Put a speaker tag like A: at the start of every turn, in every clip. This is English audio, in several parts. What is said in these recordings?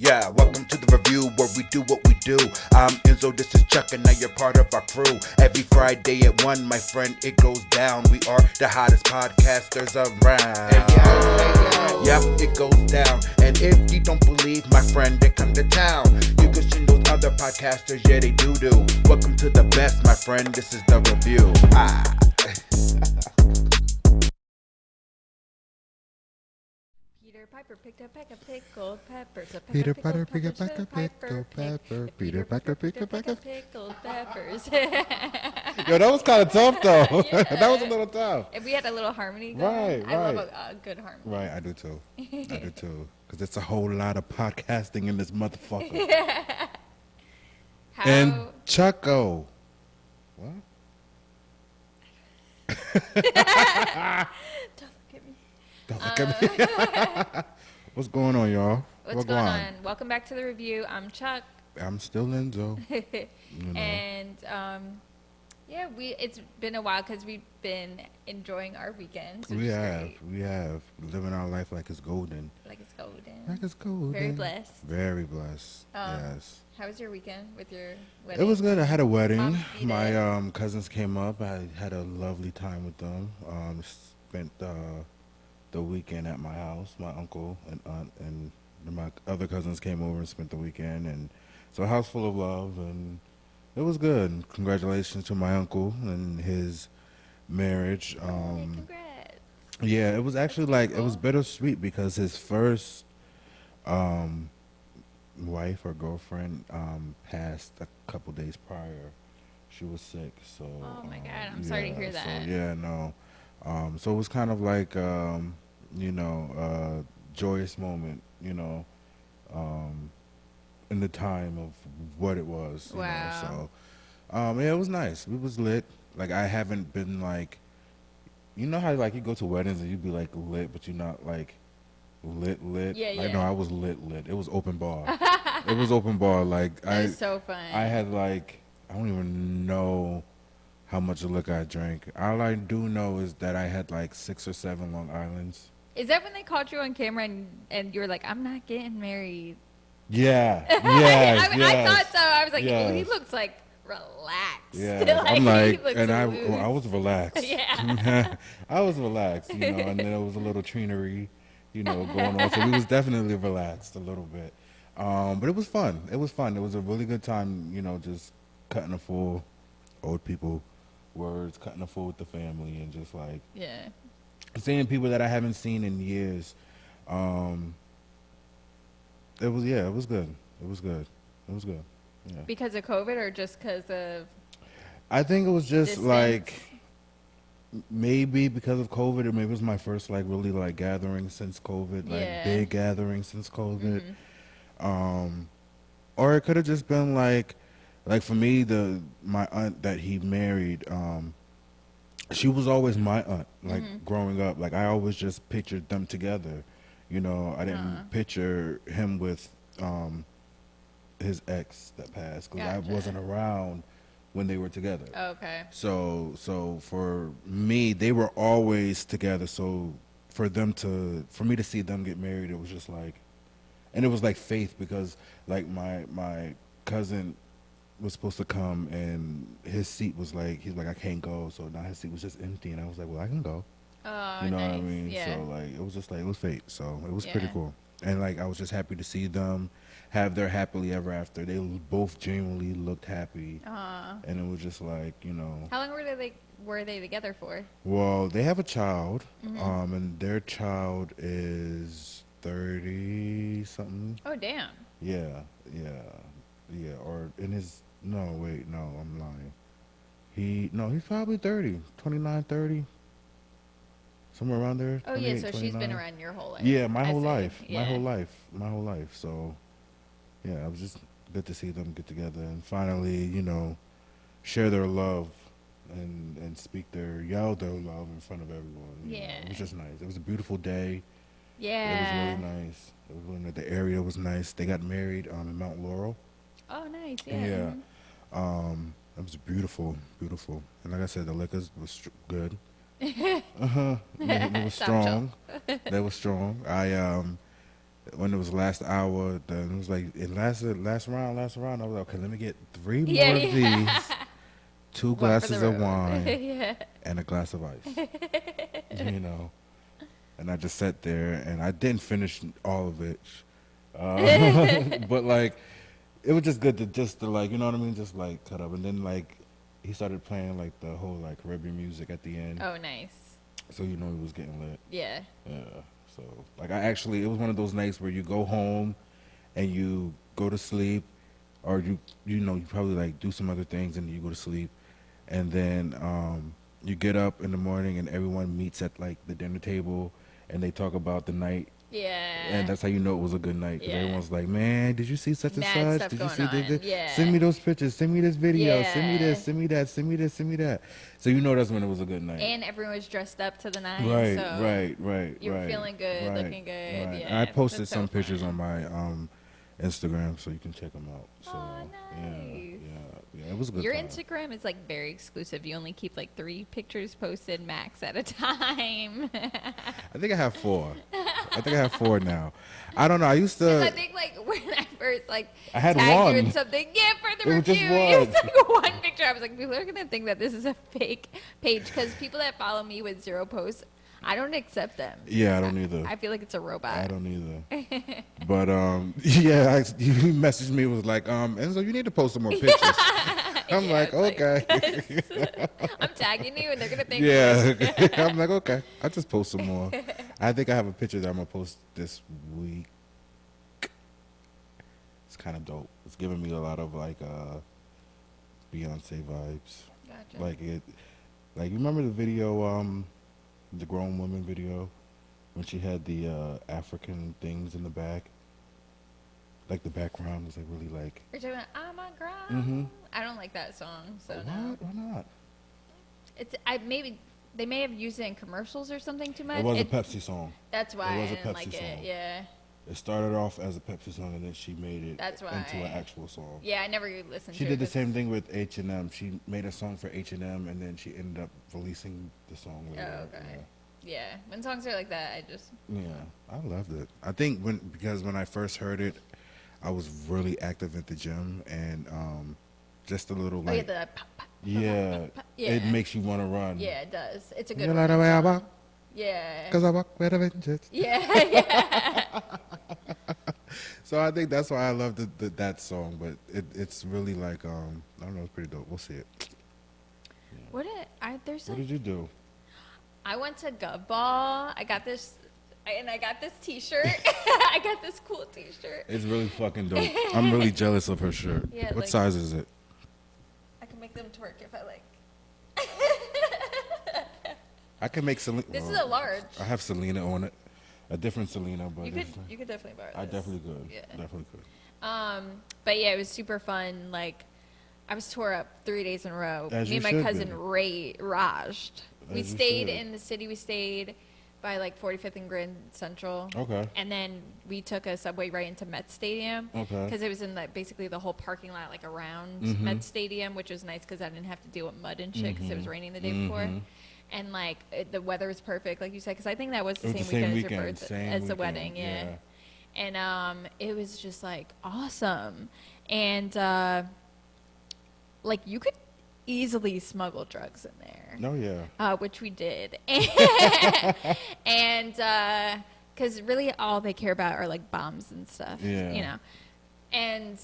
A: Yeah, welcome to the review where we do what we do. I'm Enzo, this is Chuck, and now you're part of our crew. Every Friday at 1, my friend, it goes down. We are the hottest podcasters around. Yep, it goes down. And if you don't believe, my friend, they come to town. You can see those other podcasters, yeah, they do. Welcome to the best, my friend, this is the review.
B: Peter Piper picked a peck of pickled peppers.
C: Peter Piper picked a peck of pickled pepper. Peter Piper picked a peck of
B: pickled peppers.
C: Yo, that was kind of tough though.
B: Yeah.
C: That was a little tough.
B: If we had a little harmony going,
C: Right,
B: I love
C: right.
B: a good harmony.
C: Right, I do too. Because it's a whole lot of podcasting in this motherfucker. And Chucko. What?
B: Don't look at me.
C: Don't look at me. What's going on, y'all?
B: What's going on? Welcome back to the review. I'm Chuck.
C: I'm still Enzo.
B: And yeah, it's been a while because we've been enjoying our weekends.
C: We have living our life like it's golden.
B: Like it's golden.
C: Like it's golden.
B: Very blessed.
C: Very blessed. Yes.
B: How was your weekend with your wedding?
C: It was good. I had a wedding.
B: Mom,
C: My cousins came up. I had a lovely time with them. Spent the weekend at my house. My uncle and aunt and my other cousins came over and spent the weekend, and so a house full of love, and it was good. Congratulations to my uncle and his marriage.
B: Congrats.
C: Yeah, it was actually
B: That's
C: like it was
B: cool.
C: bittersweet because his first wife or girlfriend passed a couple days prior. She was sick, so.
B: Oh my God, I'm sorry to hear that.
C: So, yeah, no. So it was kind of like joyous moment, in the time of what it was. you know,
B: Wow.
C: So, yeah, it was nice. It was lit. Like I haven't been like, you know how like you go to weddings and you be like lit, but you're not like lit.
B: Yeah,
C: Like,
B: yeah.
C: no, I was lit. It was open bar. It was open bar. Like
B: That was so fun.
C: I had like I don't even know how much liquor I drank. All I do know is that I had like 6 or 7 Long Islands.
B: Is that when they caught you on camera and you were like, I'm not getting married?
C: Yeah, yes,
B: I thought so. I was like,
C: yes.
B: oh, he looks like relaxed.
C: Yeah,
B: Like,
C: I'm
B: he
C: like,
B: looks
C: and
B: loose.
C: I was relaxed.
B: Yeah.
C: I was relaxed, and then there was a little treenery, going on. So we was definitely relaxed a little bit. But it was fun. It was fun. It was a really good time, just cutting a full old people words, cutting a full with the family, and just like
B: Yeah.
C: seeing people that I haven't seen in years. It was good. It was good. It was good. Yeah.
B: Because of COVID or just because of
C: I think it was just
B: distance?
C: like maybe because of COVID, or maybe it was my first like really like gathering since COVID, like
B: Yeah.
C: big gathering since COVID.
B: Mhm.
C: Or it could have just been like for me, my aunt that he married, she was always my aunt. Like growing up, like I always just pictured them together. I didn't picture him with his ex that passed because I
B: Gotcha.
C: wasn't around when they were together.
B: Okay.
C: So for me, they were always together. So for me to see them get married, it was just like, and it was like faith because like my cousin was supposed to come and his seat was like, he's like, I can't go. So now his seat was just empty, and I was like, well, I can go.
B: Oh,
C: You know
B: nice.
C: what I mean?
B: Yeah.
C: So like it was just like it was fate. So it was pretty
B: Yeah.
C: cool. And like I was just happy to see them have their happily ever after. They both genuinely looked happy. And it was just like,
B: How long were they together for?
C: well, they have a child,
B: Mm-hmm.
C: and their child is 30 something.
B: Oh, damn.
C: Yeah. Or in his no, wait, no, I'm lying. He's probably 30, 29, 30. Somewhere around there.
B: Oh, yeah.
C: 28,
B: So she's been
C: 29.
B: around your whole life.
C: Yeah, my
B: I
C: whole
B: see.
C: life.
B: Yeah.
C: My whole life. So, yeah, it was just good to see them get together and finally, share their love and yell their love in front of everyone.
B: Yeah.
C: It was just nice. It was a beautiful day.
B: Yeah.
C: It was really nice. It was really nice. The area was nice. They got married in Mount Laurel.
B: Oh, nice. Yeah.
C: Yeah. It was beautiful. And like I said, the liquors was good. They were
B: Sound
C: strong. They were strong. when it was last hour, then it was like it lasted last round. I was like, okay, let me get 3 more
B: Yeah,
C: of
B: yeah.
C: these, 2
B: One for the
C: glasses of
B: road.
C: wine,
B: Yeah.
C: and a glass of ice. You know, and I just sat there and I didn't finish all of it, but like it was just good to like, you know what I mean, just like cut up, and then like he started playing like the whole like Caribbean music at the end,
B: Oh, nice.
C: so you know he was getting lit.
B: Yeah.
C: Yeah. So like it was one of those nights where you go home and you go to sleep, or you probably like do some other things and you go to sleep, and then you get up in the morning and everyone meets at like the dinner table and they talk about the night.
B: Yeah.
C: And that's how you know it was a good night, because
B: Yeah.
C: everyone's like, man, did you see such and
B: Mad
C: such?
B: stuff
C: Did you
B: going
C: see
B: on. Yeah.
C: Send me those pictures. Send me this video. Send me
B: Yeah.
C: this. Send me that. Send me this. Send me that. So you know that's when it was a good night.
B: And everyone was dressed up to the nines.
C: Right,
B: So
C: right.
B: you were feeling good,
C: right,
B: looking good.
C: right.
B: Yeah.
C: And I posted
B: that's so
C: some pictures
B: fun.
C: on my Instagram, so you can check them out. So
B: Aw, nice.
C: yeah, it was a good
B: Your
C: time.
B: Instagram is like very exclusive. You only keep like 3 pictures posted max at a time.
C: I think I have 4. I think I have 4 now. I don't know. I used to.
B: I think like when I first like
C: I had
B: tagged you
C: one.
B: in something, yeah, for the
C: It was just
B: review, it was
C: one.
B: like 1 picture. I was like, people are gonna think that this is a fake page because people that follow me with 0 posts, I don't accept them.
C: Yeah, I don't either.
B: I feel like it's a robot.
C: I don't either. But yeah, you messaged me, was like, Enzo, you need to post some more pictures. I'm
B: Yeah,
C: like,
B: it's like,
C: okay.
B: I'm tagging you, and they're gonna think.
C: Yeah. I'm like, okay. I'll just post some more. I think I have a picture that I'm gonna post this week. It's kind of dope. It's giving me a lot of like Beyonce vibes.
B: Gotcha.
C: Like you remember the video, the grown woman video, when she had the African things in the back? Like the background was like really like.
B: You're talking about I'm on ground.
C: Mm-hmm.
B: I don't like that song, so
C: What?
B: no.
C: Why not?
B: Maybe they may have used it in commercials or something too much.
C: It was a Pepsi song.
B: That's why
C: It was
B: I
C: a
B: didn't
C: Pepsi
B: like
C: song.
B: it. Yeah.
C: It started off as a Pepsi song, and then she made it
B: That's
C: into
B: why.
C: an actual song.
B: Yeah, I never listened
C: She
B: to it.
C: did the
B: but-
C: same thing with H&M. She made a song for H&M, and then she ended up releasing the song later.
B: Oh, okay. Yeah. When songs are like that, I just.
C: Yeah, I loved it. I think because when I first heard it, I was really active at the gym, and just a little
B: Oh, yeah,
C: like,
B: the pop, pop,
C: yeah,
B: Yeah.
C: it makes you want to run.
B: Yeah, it does. It's a good
C: You
B: one.
C: know the way I walk,
B: Yeah.
C: 'cause I walk with a vengeance.
B: Yeah, yeah.
C: So I think that's why I love that song, but it's really like I don't know, it's pretty dope. We'll see it.
B: There's
C: What
B: like,
C: did you do?
B: I went to Gov'Ball. I got this T-shirt. I got this cool T-shirt.
C: It's really fucking dope. I'm really jealous of her shirt.
B: Yeah,
C: What
B: like-
C: size is it?
B: I can make them twerk if I like.
C: I can make Selena.
B: This is a large.
C: I have Selena on it, a different Selena, but
B: You could definitely borrow this.
C: I definitely could.
B: Yeah.
C: Definitely could.
B: But yeah, it was super fun. Like, I was tore up 3 days in a row.
C: As
B: Me
C: you
B: and my
C: should
B: cousin
C: be.
B: Rajed. We
C: As you
B: stayed
C: should.
B: in the city. We stayed by like 45th and Grand Central.
C: Okay.
B: And then we took a subway right into Met Stadium.
C: Okay.
B: Because it was in basically the whole parking lot, like around
C: Mhm.
B: Met Stadium, which was nice because I didn't have to deal with mud and shit because it was raining the day before.
C: Mhm.
B: And like the weather was perfect, like you said, because I think that was the
C: It was
B: same
C: the same
B: weekend as your
C: weekend,
B: birthday,
C: same
B: as the
C: weekend,
B: wedding, yeah.
C: yeah.
B: And it was just like awesome, and like you could easily smuggle drugs in there.
C: No, yeah.
B: Which we did, and because really all they care about are like bombs and stuff,
C: Yeah.
B: you know, and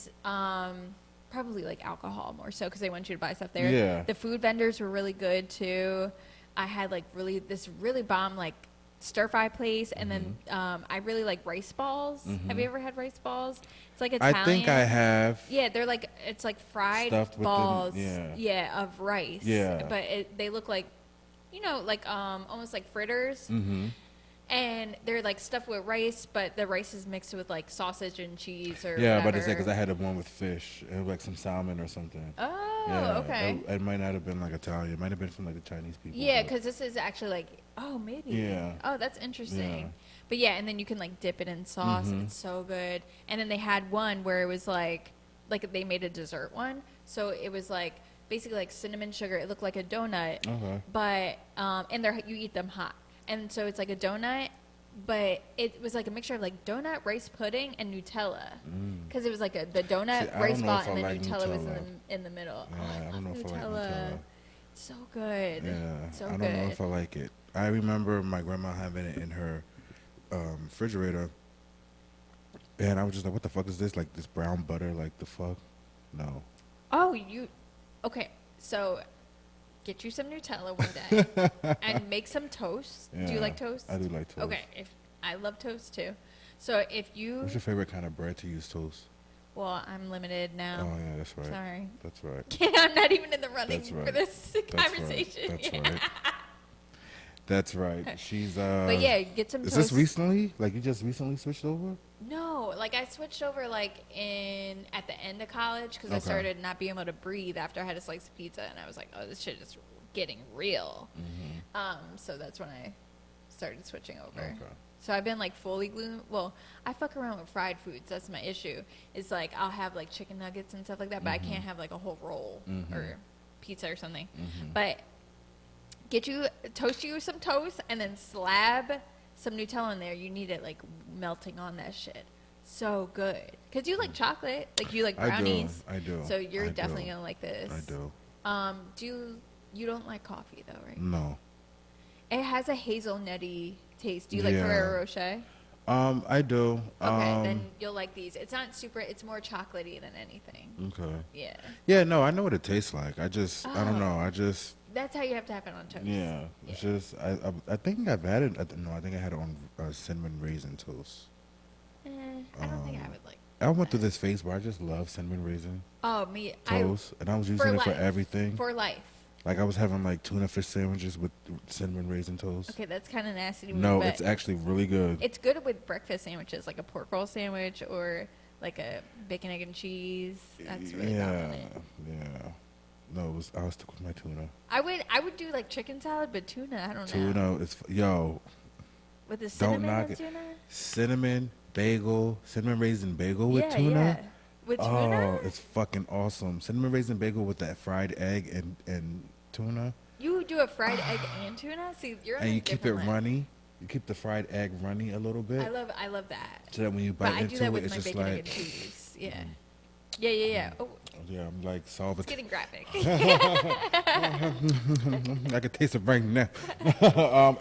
B: probably like alcohol more so because they want you to buy stuff there.
C: Yeah.
B: The food vendors were really good too. I had like this really bomb like stir fry place, and then I really like rice balls. Have you ever had rice balls? It's like Italian.
C: I think I have.
B: Yeah, they're like it's like fried
C: Stuffed with the-
B: balls.
C: yeah.
B: Of rice.
C: Yeah.
B: But they look like, you know, like almost like fritters.
C: Mm-hmm.
B: And they're like stuffed with rice, but the rice is mixed with like sausage and cheese or
C: Yeah,
B: whatever.
C: but it's like because I had the one with fish, and like some salmon or something.
B: Oh,
C: Yeah,
B: okay.
C: It might not have been like Italian. It might have been from like the Chinese people.
B: Yeah,
C: but-
B: because this is actually like, oh, maybe.
C: Yeah.
B: Oh, that's interesting.
C: Yeah.
B: But yeah, and then you can like dip it in sauce. It's so good. And then they had one where it was like they made a dessert one. So it was like basically like cinnamon sugar. It looked like a donut.
C: Okay.
B: But and you eat them hot. And so it's like a donut, but it was like a mixture of like donut, rice pudding, and Nutella. Because it was like the donut,
C: See, I
B: rice
C: don't know
B: ball,
C: if I
B: and then
C: like
B: Nutella was
C: Nutella.
B: in the middle.
C: Yeah,
B: Oh,
C: I
B: I
C: don't know
B: love
C: if I like
B: Nutella.
C: Nutella.
B: It's so good.
C: Yeah,
B: So
C: I don't
B: good.
C: know if I like it. I remember my grandma having it in her refrigerator, and I was just like, "What the fuck is this? Like this brown butter? Like the fuck? No."
B: Oh, okay. So get you some Nutella one day and make some toast. Do you
C: Yeah,
B: like toast?
C: I do like toast.
B: Okay, if I love toast too. So if you,
C: What's your favorite kind of bread to use toast?
B: well, I'm limited now.
C: Oh yeah, that's right.
B: Sorry.
C: That's right.
B: I'm not even in the running
C: That's right.
B: for this
C: That's
B: conversation.
C: right. That's right. That's right. She's
B: But yeah, get some
C: Is
B: toast.
C: this recently? Like you just recently switched over?
B: No, like I switched over like at the end of college because I
C: Okay.
B: started not being able to breathe after I had a slice of pizza, and I was like, oh, this shit is getting real. So that's when I started switching over.
C: Okay.
B: So I've been like fully glued. Well, I fuck around with fried foods. That's my issue. It's like I'll have like chicken nuggets and stuff like that, but I can't have like a whole roll or pizza or something. But toast you some toast and then slab some Nutella in there. You need it like melting on that shit. So good. Because you like chocolate. Like you like brownies.
C: I do.
B: So you're
C: I
B: definitely
C: do.
B: going to like this.
C: I do.
B: You don't like coffee though, right?
C: No.
B: It has a hazelnutty taste. Do you like
C: Yeah.
B: Ferrero Rocher?
C: I do.
B: Okay, then you'll like these. It's not super, it's more chocolatey than anything.
C: Okay.
B: Yeah.
C: Yeah, no, I know what it tastes like. I don't know.
B: That's how you have to have it on toast.
C: Yeah. It's just, I think I've had it. I think I had it on cinnamon raisin toast.
B: I don't think I would like.
C: I went through this phase where I just love cinnamon raisin
B: Oh, me.
C: toast, and I was using it for everything.
B: For life.
C: Like I was having like tuna fish sandwiches with cinnamon raisin toast.
B: Okay, that's kind of nasty to me.
C: No,
B: but
C: it's actually really good.
B: it's good with breakfast sandwiches, like a pork roll sandwich or like a bacon, egg, and cheese. That's really dominant.
C: Yeah. No, I was stuck with my tuna.
B: I would do like chicken salad, but tuna, I don't know.
C: Tuna is
B: With the
C: don't
B: cinnamon
C: knock
B: and
C: it.
B: tuna?
C: Cinnamon raisin bagel with tuna.
B: Yeah. With
C: Oh,
B: tuna?
C: it's fucking awesome. Cinnamon raisin bagel with that fried egg and tuna.
B: You do a fried egg and tuna? See, you're on
C: And
B: a
C: you keep it
B: different level.
C: runny. You keep the fried egg runny a little bit.
B: I love that.
C: So that when you
B: But
C: bite
B: I do
C: into
B: that
C: it,
B: with
C: it's
B: my
C: just
B: bacon, egg, and
C: like,
B: cheese. Yeah. Yeah. Oh,
C: yeah, I'm like, solve
B: it's
C: it.
B: getting graphic.
C: I can taste it right now.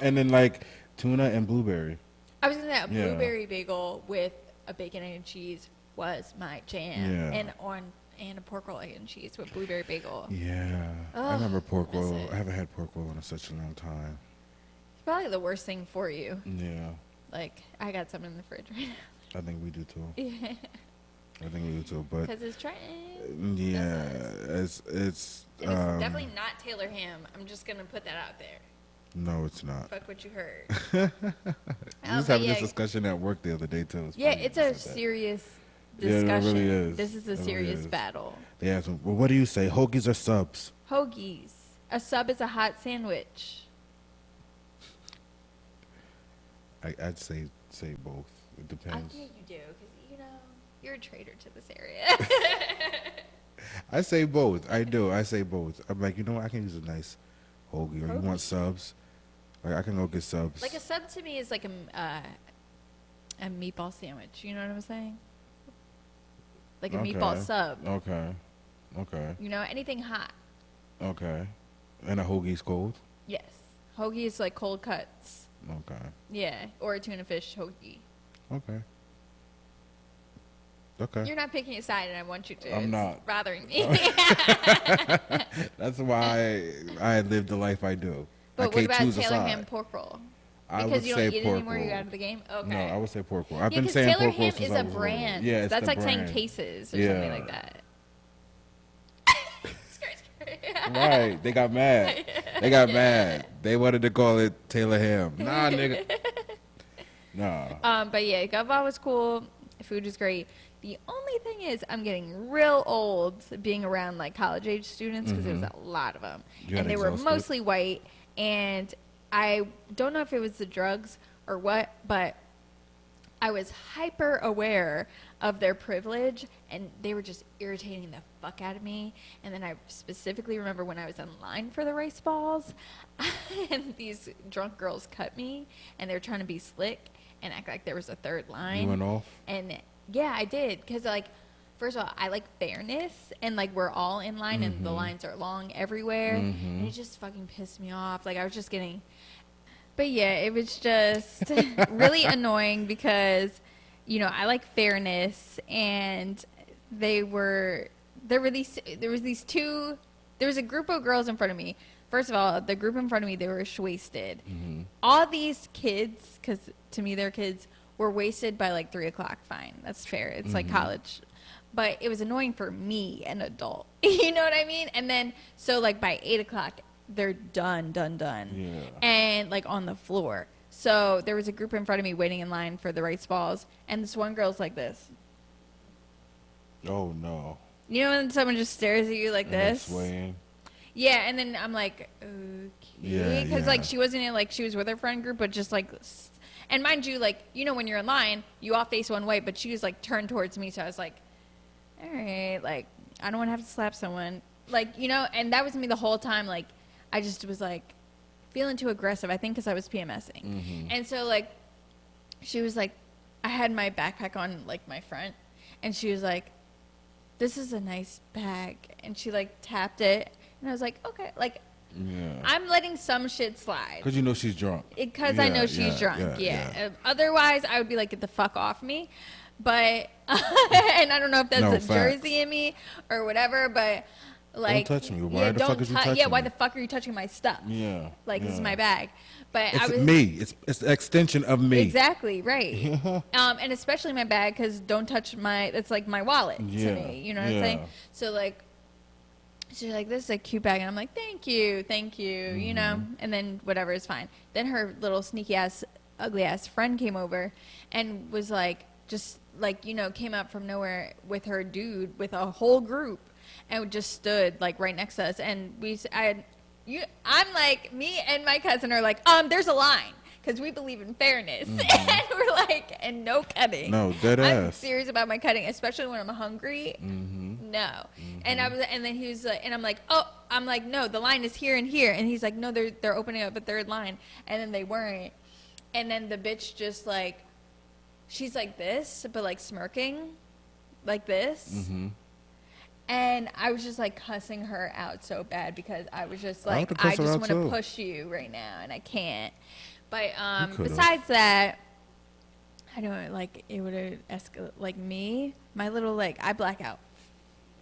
C: And then like tuna and blueberry.
B: I was gonna say a
C: Yeah.
B: blueberry bagel with a bacon, egg, and cheese was my jam.
C: Yeah.
B: And a pork roll, egg, and cheese with blueberry bagel.
C: Yeah. I
B: Ugh,
C: remember pork
B: miss
C: roll.
B: it.
C: I haven't had pork roll in such a long time.
B: It's probably the worst thing for you.
C: Yeah.
B: Like, I got some in the fridge right now.
C: I think we do too.
B: Yeah.
C: I think we do too. But
B: Because it's trying.
C: yeah, it's
B: And it's definitely not Taylor ham. I'm just going to put that out there.
C: no, it's not.
B: Fuck what you heard.
C: We was
B: but
C: having
B: yeah.
C: this discussion at work the other day too.
B: Yeah,
C: funny
B: it's
C: you
B: a
C: said that.
B: serious
C: Yeah, it
B: discussion.
C: really is.
B: This is a
C: It really
B: serious
C: is.
B: battle.
C: They asked me, well, what do you say, hoagies or subs?
B: Hoagies. A sub is a hot sandwich.
C: I'd say both. It
B: I
C: depends.
B: think you do, because, you're a traitor to this area.
C: I say both. I do. I say both. I'm like, you know what? I can use a nice hoagie. Or you
B: Hoagie.
C: want subs? Like, I can go get subs.
B: Like a sub to me is like a meatball sandwich. You know what I'm saying? Like a meatball sub.
C: Okay.
B: Anything hot.
C: Okay. And a hoagie's cold?
B: Yes. Hoagie is like cold cuts.
C: Okay.
B: Yeah. Or a tuna fish hoagie.
C: Okay. Okay.
B: You're not picking a side, and I want you to.
C: I'm
B: It's
C: not.
B: bothering me.
C: That's why I live the life I do. I
B: But what
C: can't
B: about
C: choose a
B: Taylor
C: side.
B: ham pork roll?
C: I
B: Because
C: would
B: you
C: say
B: don't eat it
C: pork
B: anymore,
C: roll.
B: you're out of the game? Okay.
C: No, I would say pork roll. I've
B: Yeah,
C: been
B: 'cause
C: saying
B: Taylor
C: pork roll
B: ham
C: since
B: is
C: I
B: a
C: was little.
B: brand.
C: Yeah, it's
B: That's
C: the
B: like
C: brand.
B: saying cases or
C: Yeah.
B: something like that.
C: Right. They got mad. They got mad. They wanted to call it Taylor ham. Nah, nigga. Nah.
B: But yeah, Gov'Ball was cool. Food was great. The only thing is, I'm getting real old being around like college age students because there was a lot of them,
C: You got
B: and they were
C: exhausted?
B: mostly white. And I don't know if it was the drugs or what, but I was hyper aware of their privilege, and they were just irritating the fuck out of me. And then I specifically remember when I was in line for the rice balls, and these drunk girls cut me, and they were trying to be slick. and act like there was a third line.
C: You went off?
B: And yeah, I did. Because, like, first of all, I like fairness, and, like, we're all in line, and the lines are long everywhere. And it just fucking pissed me off. Like, I was just getting... But, yeah, it was just really annoying because, you know, I like fairness, and there was a group of girls in front of me. First of all, the group in front of me, they were wasted. All these kids, because to me they're kids, were wasted by like 3 o'clock. Fine, that's fair. It's like college. But it was annoying for me, an adult. You know what I mean? And then, so like by 8 o'clock, they're done.
C: Yeah.
B: And like on the floor. So there was a group in front of me waiting in line for the rice balls. And this one girl's like this.
C: Oh, no.
B: You know when someone just stares at you like
C: And
B: this?
C: swaying.
B: Yeah, and then I'm like, okay.
C: Yeah,
B: Because,
C: yeah.
B: like, she wasn't in, like, she was with her friend group, but just, like, and mind you, like, you know, when you're in line, you all face one way, but she was, like, turned towards me, so I was like, all right, like, I don't want to have to slap someone. Like, you know, and that was me the whole time. Like, I just was, like, feeling too aggressive, I think, because I was PMSing. And so, like, she was, like, I had my backpack on, like, my front, and she was, like, this is a nice bag. And she, like, tapped it. And I was like, okay, like,
C: Yeah.
B: I'm letting some shit slide.
C: Because you know she's drunk.
B: Because I know she's drunk, yeah. Otherwise, I would be like, get the fuck off me. But, and I don't know if that's
C: No,
B: a
C: facts.
B: Jersey in me or whatever, but, like.
C: Don't touch me. Why the fuck is you touching
B: Yeah, why
C: me?
B: the fuck are you touching my stuff?
C: Yeah.
B: Like,
C: yeah.
B: this is my bag. But
C: It's
B: I was.
C: me. It's the extension of me.
B: Exactly, right. And especially my bag, because don't touch it's like my wallet to
C: Yeah,
B: me. You know what I'm
C: yeah.
B: saying? So, like, she's like, this is a cute bag. And I'm like, thank you, you know? And then whatever is fine. Then her little sneaky ass, ugly ass friend came over and was like, just like, you know, came up from nowhere with her dude with a whole group and just stood like right next to us. And I'm like, me and my cousin are like, there's a line. Because we believe in fairness. And we're like, and no cutting.
C: No, dead
B: I'm
C: ass.
B: serious about my cutting, especially when I'm hungry. No. And then he was like, and I'm like, no, the line is here and here. And he's like, no, they're opening up a third line. And then they weren't. And then the bitch just like, she's like this, but like smirking like this. And I was just like cussing her out so bad because I was just like, I just want to push you right now and I can't. But besides that, I don't like it would have escalated. Like me, my little like I black out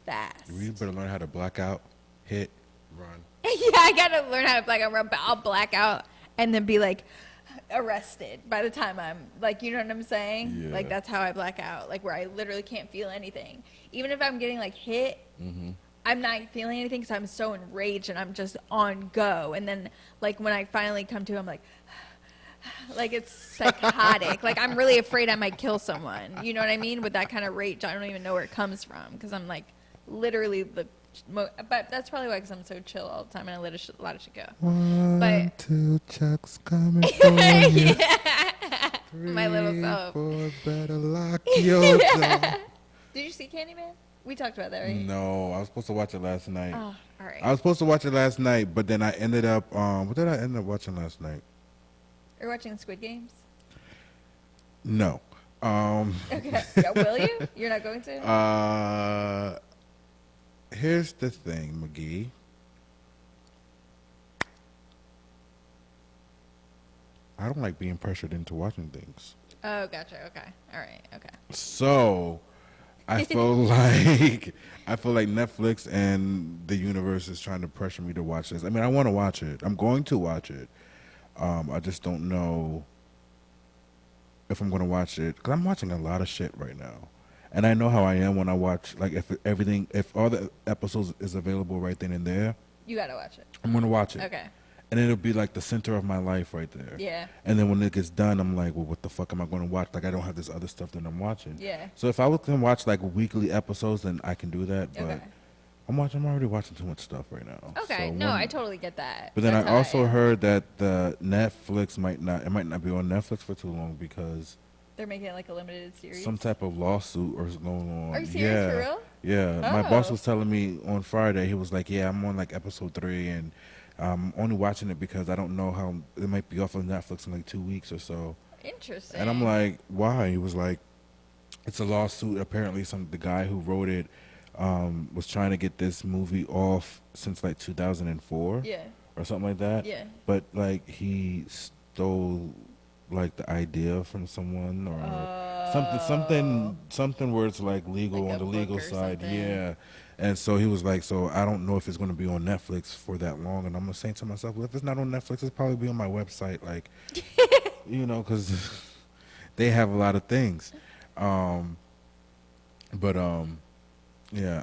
B: fast.
C: You better learn how to black out, hit, run.
B: Yeah, I gotta learn how to black out, run, but I'll black out and then be like arrested by the time I'm like, you know what I'm saying?
C: Yeah.
B: Like that's how I black out, like where I literally can't feel anything. Even if I'm getting like hit, I'm not feeling anything because I'm so enraged and I'm just on go. And then like when I finally come to, I'm like. Like it's psychotic. Like I'm really afraid I might kill someone. You know what I mean? With that kind of rage, I don't even know where it comes from because I'm like literally but that's probably why because I'm so chill all the time and I let a lot of shit go.
C: 1, 2, Chuck's coming for you.
B: Yeah. My little self.
C: 3, 4, better lock your door.
B: Did you see Candyman? We talked about that, right?
C: No, I was supposed to watch it last night.
B: Oh, all right.
C: I was supposed to watch it last night, but then I ended up. What did I end up watching last night?
B: You're watching Squid Games?
C: No.
B: Okay. Yeah, will you? You're not going to?
C: Here's the thing, McGee. I don't like being pressured into watching things.
B: Oh, gotcha. Okay. All right. Okay.
C: So, I feel like Netflix and the universe is trying to pressure me to watch this. I mean, I want to watch it. I'm going to watch it. I just don't know if I'm going to watch it because I'm watching a lot of shit right now. And I know how I am when I watch, like, if all the episodes is available right then and there.
B: You got to watch it.
C: I'm going to watch it.
B: Okay.
C: And it'll be like the center of my life right there.
B: Yeah.
C: And then when it gets done, I'm like, well, what the fuck am I going to watch? Like, I don't have this other stuff that I'm watching.
B: Yeah.
C: So if I can watch, like, weekly episodes, then I can do that. But
B: Okay.
C: I'm already watching too much stuff right now.
B: Okay.
C: So
B: No, I totally get that.
C: But then
B: That's
C: I
B: how
C: also
B: am.
C: heard that the Netflix might not be on Netflix for too long because
B: They're making it like a limited series.
C: some type of lawsuit is going on.
B: Are you serious? For real?
C: Yeah. My boss
B: Oh.
C: was telling me on Friday, he was like, yeah, I'm on like episode 3 and I'm only watching it because I don't know how it might be off of Netflix in like 2 weeks or so.
B: Interesting.
C: And I'm like, why? He was like, it's a lawsuit. Apparently, the guy who wrote it was trying to get this movie off since like 2004.
B: Yeah.
C: Or something like that.
B: Yeah.
C: But like he stole like the idea from someone or something where it's like legal
B: Like
C: on the legal side.
B: something.
C: Yeah. And so he was like, so I don't know if it's going to be on Netflix for that long. And I'm saying to myself, well, if it's not on Netflix, it's probably be on my website. Like, you know, because they have a lot of things. Yeah,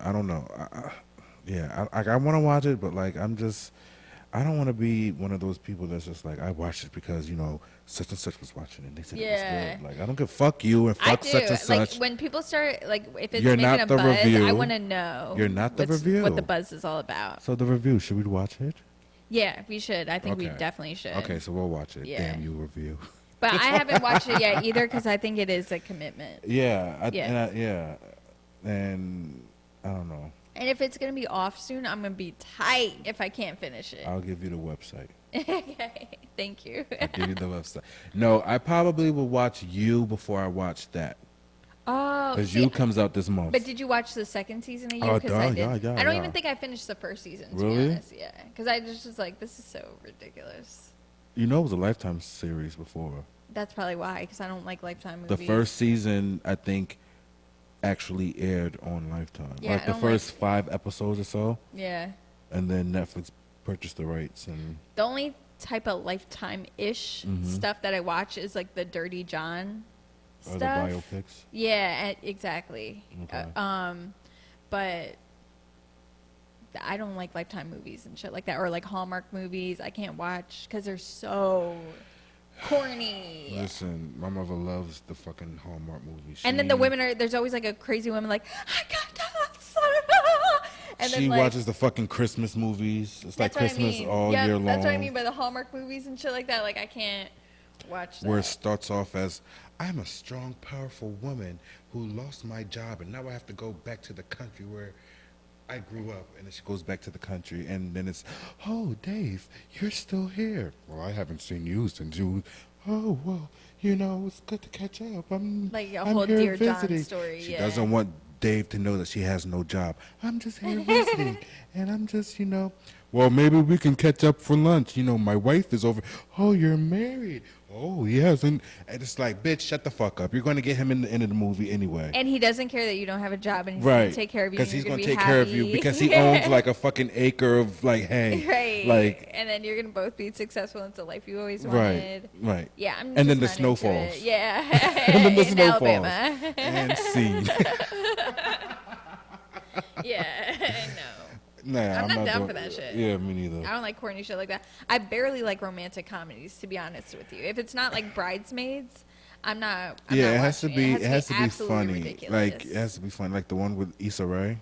C: I don't know. I want to watch it, but like I don't want to be one of those people that's just like, I watched it because, you know, such and such was watching it and they said it was good. Like, I don't give fuck you and fuck such and such.
B: Like, when people start, like, if it's
C: You're
B: making
C: not
B: a
C: the
B: buzz,
C: review.
B: I want to know
C: You're not the review.
B: what the buzz is all about.
C: So the review, should we watch it?
B: Yeah, we should. I think we
C: Okay.
B: definitely should.
C: Okay, so we'll watch it.
B: Yeah.
C: Damn you, review.
B: But I haven't watched it yet either because I think it is a commitment.
C: Yeah.
B: Yeah.
C: And I don't know.
B: And if it's going to be off soon, I'm going to be tight if I can't finish it.
C: I'll give you the website.
B: Okay, thank you.
C: I'll give you the website. No, I probably will watch You before I watch that.
B: Oh,
C: Because
B: see,
C: You comes out this month.
B: But did you watch the second season of You?
C: Oh,
B: 'Cause
C: duh,
B: I did.
C: yeah,
B: I don't
C: yeah.
B: even think I finished the first season, to
C: Really?
B: be honest. Yeah, because I just was like, this is so ridiculous.
C: You know it was a Lifetime series before.
B: That's probably why, because I don't like Lifetime
C: The
B: movies.
C: first season, I think, actually aired on Lifetime.
B: Yeah,
C: like
B: I
C: the
B: don't
C: first 5 episodes or so.
B: Yeah.
C: And then Netflix purchased the rights. And
B: The only type of Lifetime-ish
C: Mhm.
B: stuff that I watch is like the Dirty John
C: other
B: stuff.
C: biopics.
B: Yeah, exactly.
C: Okay.
B: But I don't like Lifetime movies and shit like that, or like Hallmark movies. I can't watch because they're so corny.
C: Listen, my mother loves the fucking Hallmark movies.
B: And then the women are, there's always like a crazy woman like, I got that son of a-" And
C: she
B: then like,
C: watches the fucking Christmas movies. It's like
B: that's what I
C: Christmas
B: mean.
C: all
B: Yeah,
C: year long.
B: that's what I mean by the Hallmark movies and shit like that. Like I can't watch that.
A: Where it starts off as, I'm a strong, powerful woman who lost my job and now I have to go back to the country where I grew up.
C: And then she goes back to the country, and then it's, oh, Dave, you're still here. Well, I haven't seen you since you. Oh, well, you know, it's good to catch up. I'm
B: Like a
C: I'm
B: whole
C: here
B: Dear John
C: visiting.
B: story,
C: She
B: yeah.
C: doesn't want Dave to know that she has no job. I'm just here visiting, and I'm just, you know. Well, maybe we can catch up for lunch. You know, my wife is over. Oh, you're married. Oh, yes. And it's like, bitch, shut the fuck up. You're going to get him in the end of the movie anyway.
B: And he doesn't care that you don't have a job and he's going to take care of you.
C: Because he's
B: going to
C: take care of you because he owns like a fucking acre of like hay.
B: Right.
C: Like,
B: and then you're going to both be successful. It's the life you always
C: right.
B: wanted.
C: Right.
B: Yeah. I'm
C: And then
B: just
C: the
B: not
C: snow
B: into it.
C: falls.
B: Yeah.
C: And then the
B: in
C: snow falls.
B: Alabama.
C: And scene.
B: Yeah. No.
C: Nah,
B: I'm not down
C: doing-
B: for that shit.
C: Yeah, me neither.
B: I don't like corny shit like that. I barely like romantic comedies, to be honest with you. If it's not like Bridesmaids, I'm not. I'm
C: Yeah,
B: not
C: it has to
B: watching
C: be. It has to be
B: absolutely
C: funny.
B: ridiculous.
C: Like it has to be funny. Like the one with Issa Rae.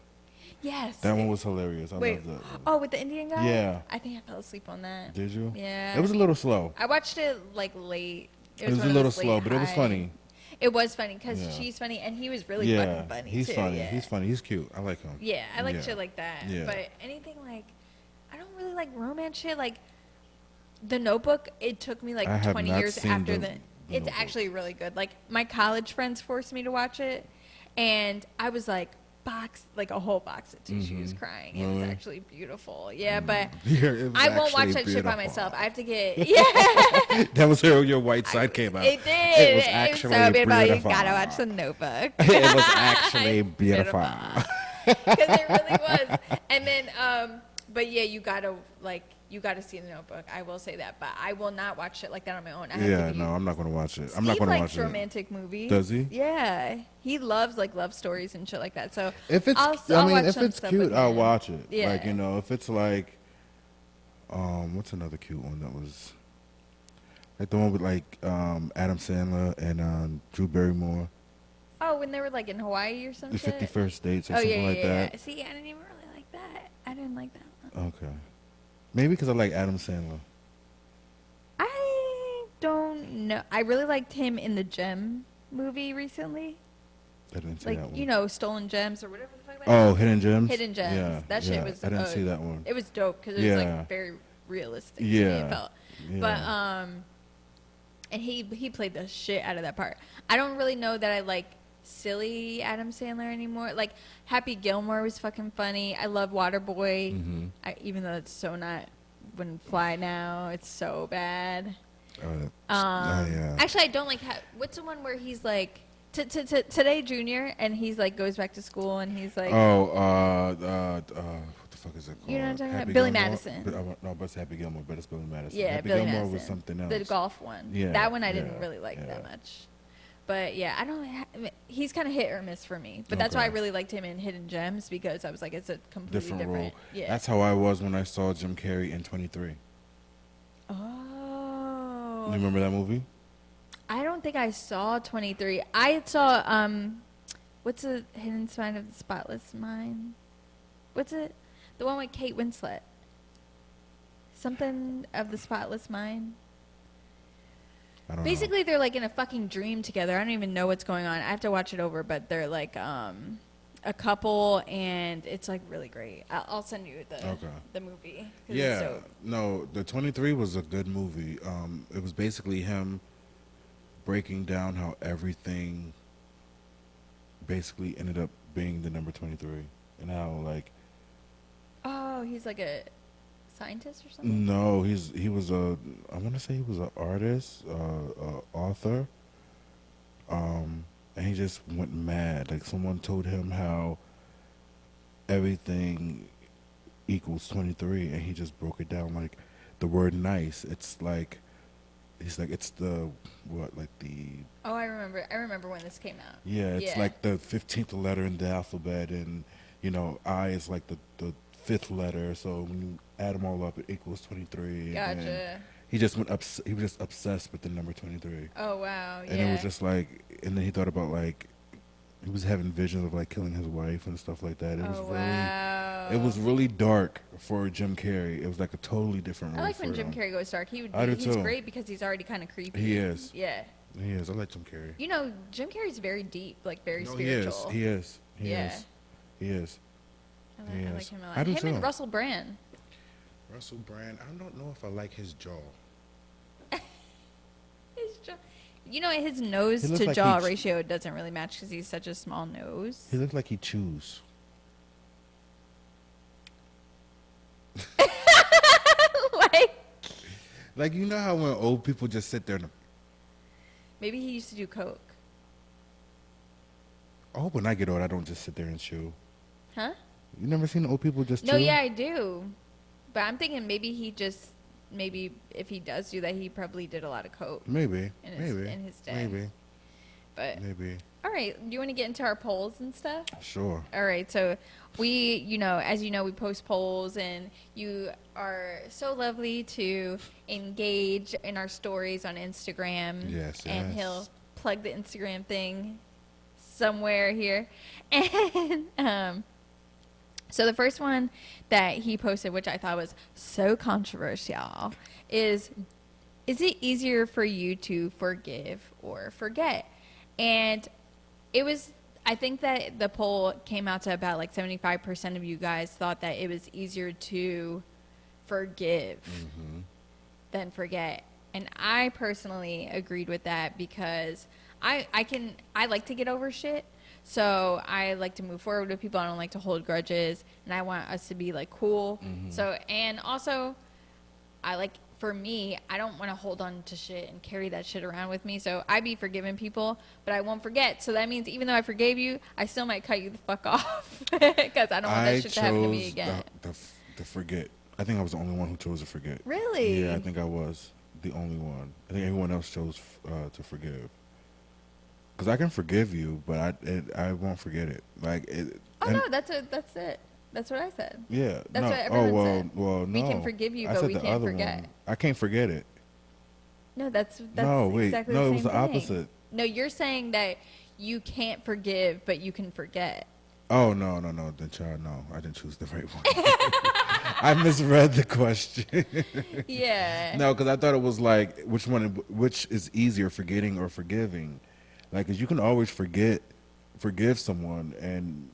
B: Yes.
C: That one was hilarious. I
B: Wait.
C: loved that.
B: Oh, with the Indian guy?
C: Yeah.
B: I think I fell asleep on that.
C: Did you?
B: Yeah.
C: It was a little slow.
B: I watched it like late.
C: It was
B: one
C: a
B: of
C: little
B: those late
C: slow, but it was
B: high-
C: funny.
B: It was funny because
C: Yeah.
B: she's funny and he was really
C: Yeah,
B: fucking funny
C: he's
B: too.
C: funny.
B: Yeah.
C: He's funny. He's cute. I like him.
B: Yeah, I like
C: Yeah.
B: shit like that.
C: Yeah.
B: But anything like, I don't really like romance shit. Like, The Notebook, it took me like
C: I have
B: 20
C: not
B: years
C: seen
B: after
C: The
B: It's
C: Notebook.
B: actually really good. Like, my college friends forced me to watch it, and I was like, like a whole box of tissues crying. It was
C: Really?
B: actually beautiful. Yeah, but
C: Yeah, it was
B: I won't watch
C: actually
B: that shit by
C: beautiful.
B: myself. I have to get, yeah.
C: That was where your white side came out.
B: It did.
C: It was
B: It
C: actually
B: so beautiful. You
C: beautiful.
B: gotta watch The Notebook.
C: It was actually beautiful.
B: Because it really was. And then, but yeah, you gotta see The Notebook. I will say that, but I will not watch shit like that on my own. I have
C: Yeah,
B: to be,
C: no, I'm not gonna watch it. I'm
B: Steve
C: not gonna
B: likes
C: watch it.
B: romantic movies.
C: Does he?
B: Yeah, he loves like love stories and shit like that. So
C: If it's,
B: I'll watch
C: if
B: some
C: it's
B: stuff
C: cute,
B: with
C: I'll
B: him.
C: watch it.
B: Yeah.
C: Like, you know, if it's like, what's another cute one that was, like the one with like Adam Sandler and Drew Barrymore,
B: Oh, when they were like in Hawaii or some
C: the
B: shit.
C: 51st Dates or
B: Oh
C: something
B: yeah,
C: like
B: yeah,
C: that.
B: yeah. See, I didn't even really like that. I didn't like that one.
C: Okay, maybe because I like Adam Sandler.
B: I don't know. I really liked him in the Gem movie recently.
C: I didn't see
B: Like,
C: that one.
B: you know, Stolen Gems or whatever the fuck that
C: Oh,
B: is.
C: Hidden Gems.
B: Hidden Gems.
C: Yeah,
B: That shit
C: yeah,
B: was.
C: I didn't see that one.
B: It was dope because it was
C: Yeah.
B: like very realistic. To me,
C: Yeah.
B: it felt.
C: Yeah.
B: But And he played the shit out of that part. I don't really know that I like silly Adam Sandler anymore. Like Happy Gilmore was fucking funny. I love Waterboy, even though it's so not. Wouldn't fly now. It's so bad.
C: Yeah.
B: Actually, I don't like. What's the one where he's like today Junior, and he's like goes back to school and he's like.
C: What the fuck is it called?
B: You know what I'm talking
C: Happy
B: about? Billy
C: Gilmore?
B: Madison.
C: No, but it's Happy Gilmore, but it's Billy Madison.
B: Yeah,
C: Happy
B: Billy
C: Gilmore
B: Madison.
C: was something else.
B: The golf one.
C: Yeah,
B: That one I didn't
C: yeah,
B: really like
C: yeah.
B: that much. But yeah, I don't. He's kind of hit or miss for me. But that's why I
C: Okay.
B: really liked him in Hidden Gems because I was like, it's a completely
C: Different role.
B: Yeah.
C: That's how I was when I saw Jim Carrey in 23.
B: Oh.
C: You remember that movie?
B: I don't think I saw 23. I saw what's the Hidden Side of the Spotless Mind? What's it? The one with Kate Winslet. Something of the Spotless Mind.
C: I don't
B: Basically, they're like in a fucking dream together. I don't even know what's going on. I have to watch it over, but they're like a couple, and it's like really great. I'll send you the movie. 'Cause
C: Yeah,
B: it's so,
C: no, the 23 was a good movie. It was basically him breaking down how everything basically ended up being the number 23, and how like
B: oh, he's like a scientist or something.
C: no, he was I want to say he was an artist, author, and he just went mad. Like someone told him how everything equals 23, and he just broke it down like the word nice. It's like he's like it's the what like the
B: Oh, I remember when this came out.
C: yeah it's like the 15th letter in the alphabet, and you know I is like the 5th letter. So when you add them all up, it equals 23.
B: Gotcha.
C: And he just went he was just obsessed with the number 23.
B: Oh wow, yeah.
C: And it was just like, and then he thought about like he was having visions of like killing his wife and stuff like that. It was
B: wow.
C: it was really dark for Jim Carrey. It was like a totally different role.
B: I like when
C: for
B: Jim
C: him.
B: Carrey goes dark. He's
C: too.
B: great because he's already kind of creepy.
C: He is.
B: Yeah.
C: He is. I like Jim Carrey.
B: You know, Jim Carrey's very deep, like very
C: No,
B: spiritual.
C: He is. He
B: Yeah.
C: is. He is.
B: I like him a lot.
C: I do
B: Him
C: too.
B: and Russell Brand.
C: Russell Brand. I don't know if I like his jaw.
B: His jaw. You know, his nose
C: He looks
B: to
C: like
B: jaw
C: he
B: ratio doesn't really match because he's such a small nose.
C: He looks like he chews. Like you know how when old people just sit there and
B: Maybe he used to do coke.
C: I hope when I get old I don't just sit there and chew.
B: Huh?
C: You never seen old people just chew?
B: No, yeah, I do. But I'm thinking maybe if he does do that, he probably did a lot of coke.
C: Maybe.
B: In his day.
C: Maybe.
B: But
C: Maybe.
B: all right, do you want to get into our polls and stuff?
C: Sure.
B: All right, so we, as you know, we post polls, and you are so lovely to engage in our stories on Instagram.
C: Yes,
B: And
C: yes.
B: he'll plug the Instagram thing somewhere here. And so the first one that he posted, which I thought was so controversial, is it easier for you to forgive or forget? And it was, I think that the poll came out to about like 75% of you guys thought that it was easier to forgive than forget. And I personally agreed with that because I like to get over shit. So I like to move forward with people. I don't like to hold grudges, and I want us to be like cool. So, and also for me, I don't want to hold on to shit and carry that shit around with me. So I be forgiving people, but I won't forget. So that means even though I forgave you, I still might cut you the fuck off because I don't want that shit to happen to me again.
C: The forget. I think I was the only one who chose to forget.
B: Really?
C: Yeah, I think I was the only one. I think everyone else chose to forgive. Because I can forgive you, but I won't forget it. Like it.
B: Oh no, that's it. That's what I said.
C: Yeah.
B: That's
C: no.
B: what everyone said.
C: Well, no.
B: We can forgive you,
C: I
B: but
C: said
B: we
C: the
B: can't
C: other
B: forget.
C: one. I can't forget it.
B: No, that's
C: No, wait.
B: exactly
C: No,
B: the
C: it
B: same
C: was the
B: thing.
C: opposite.
B: No, you're saying that you can't forgive, but you can forget.
C: Oh no. Then child, no, I didn't choose the right one. I misread the question.
B: Yeah.
C: No, because I thought it was like which is easier, forgetting or forgiving? Like, 'cause you can always forgive someone and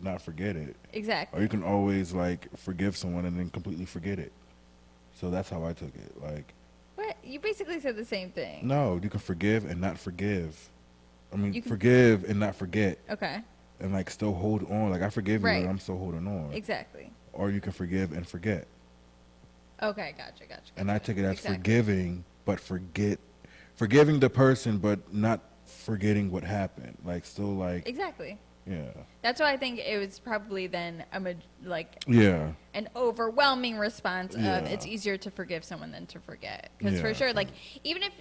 C: not forget it,
B: Exactly.
C: or you can always like forgive someone and then completely forget it. So that's how I took it. Like,
B: What? You basically said the same thing.
C: No, you can forgive and not forgive. I mean,
B: You can-
C: forgive and not forget,
B: Okay.
C: and like still hold on. Like I forgive you,
B: Right.
C: and I'm still holding on.
B: Exactly.
C: Or you can forgive and forget.
B: Okay, gotcha.
C: And I take it as
B: Exactly.
C: forgiving, but forgiving the person, but not forgetting what happened. Like still like,
B: Exactly.
C: yeah,
B: That's why I think it was probably then like
C: yeah,
B: an overwhelming response of
C: Yeah.
B: it's easier to forgive someone than to forget. Because for
C: Yeah.
B: sure, like even if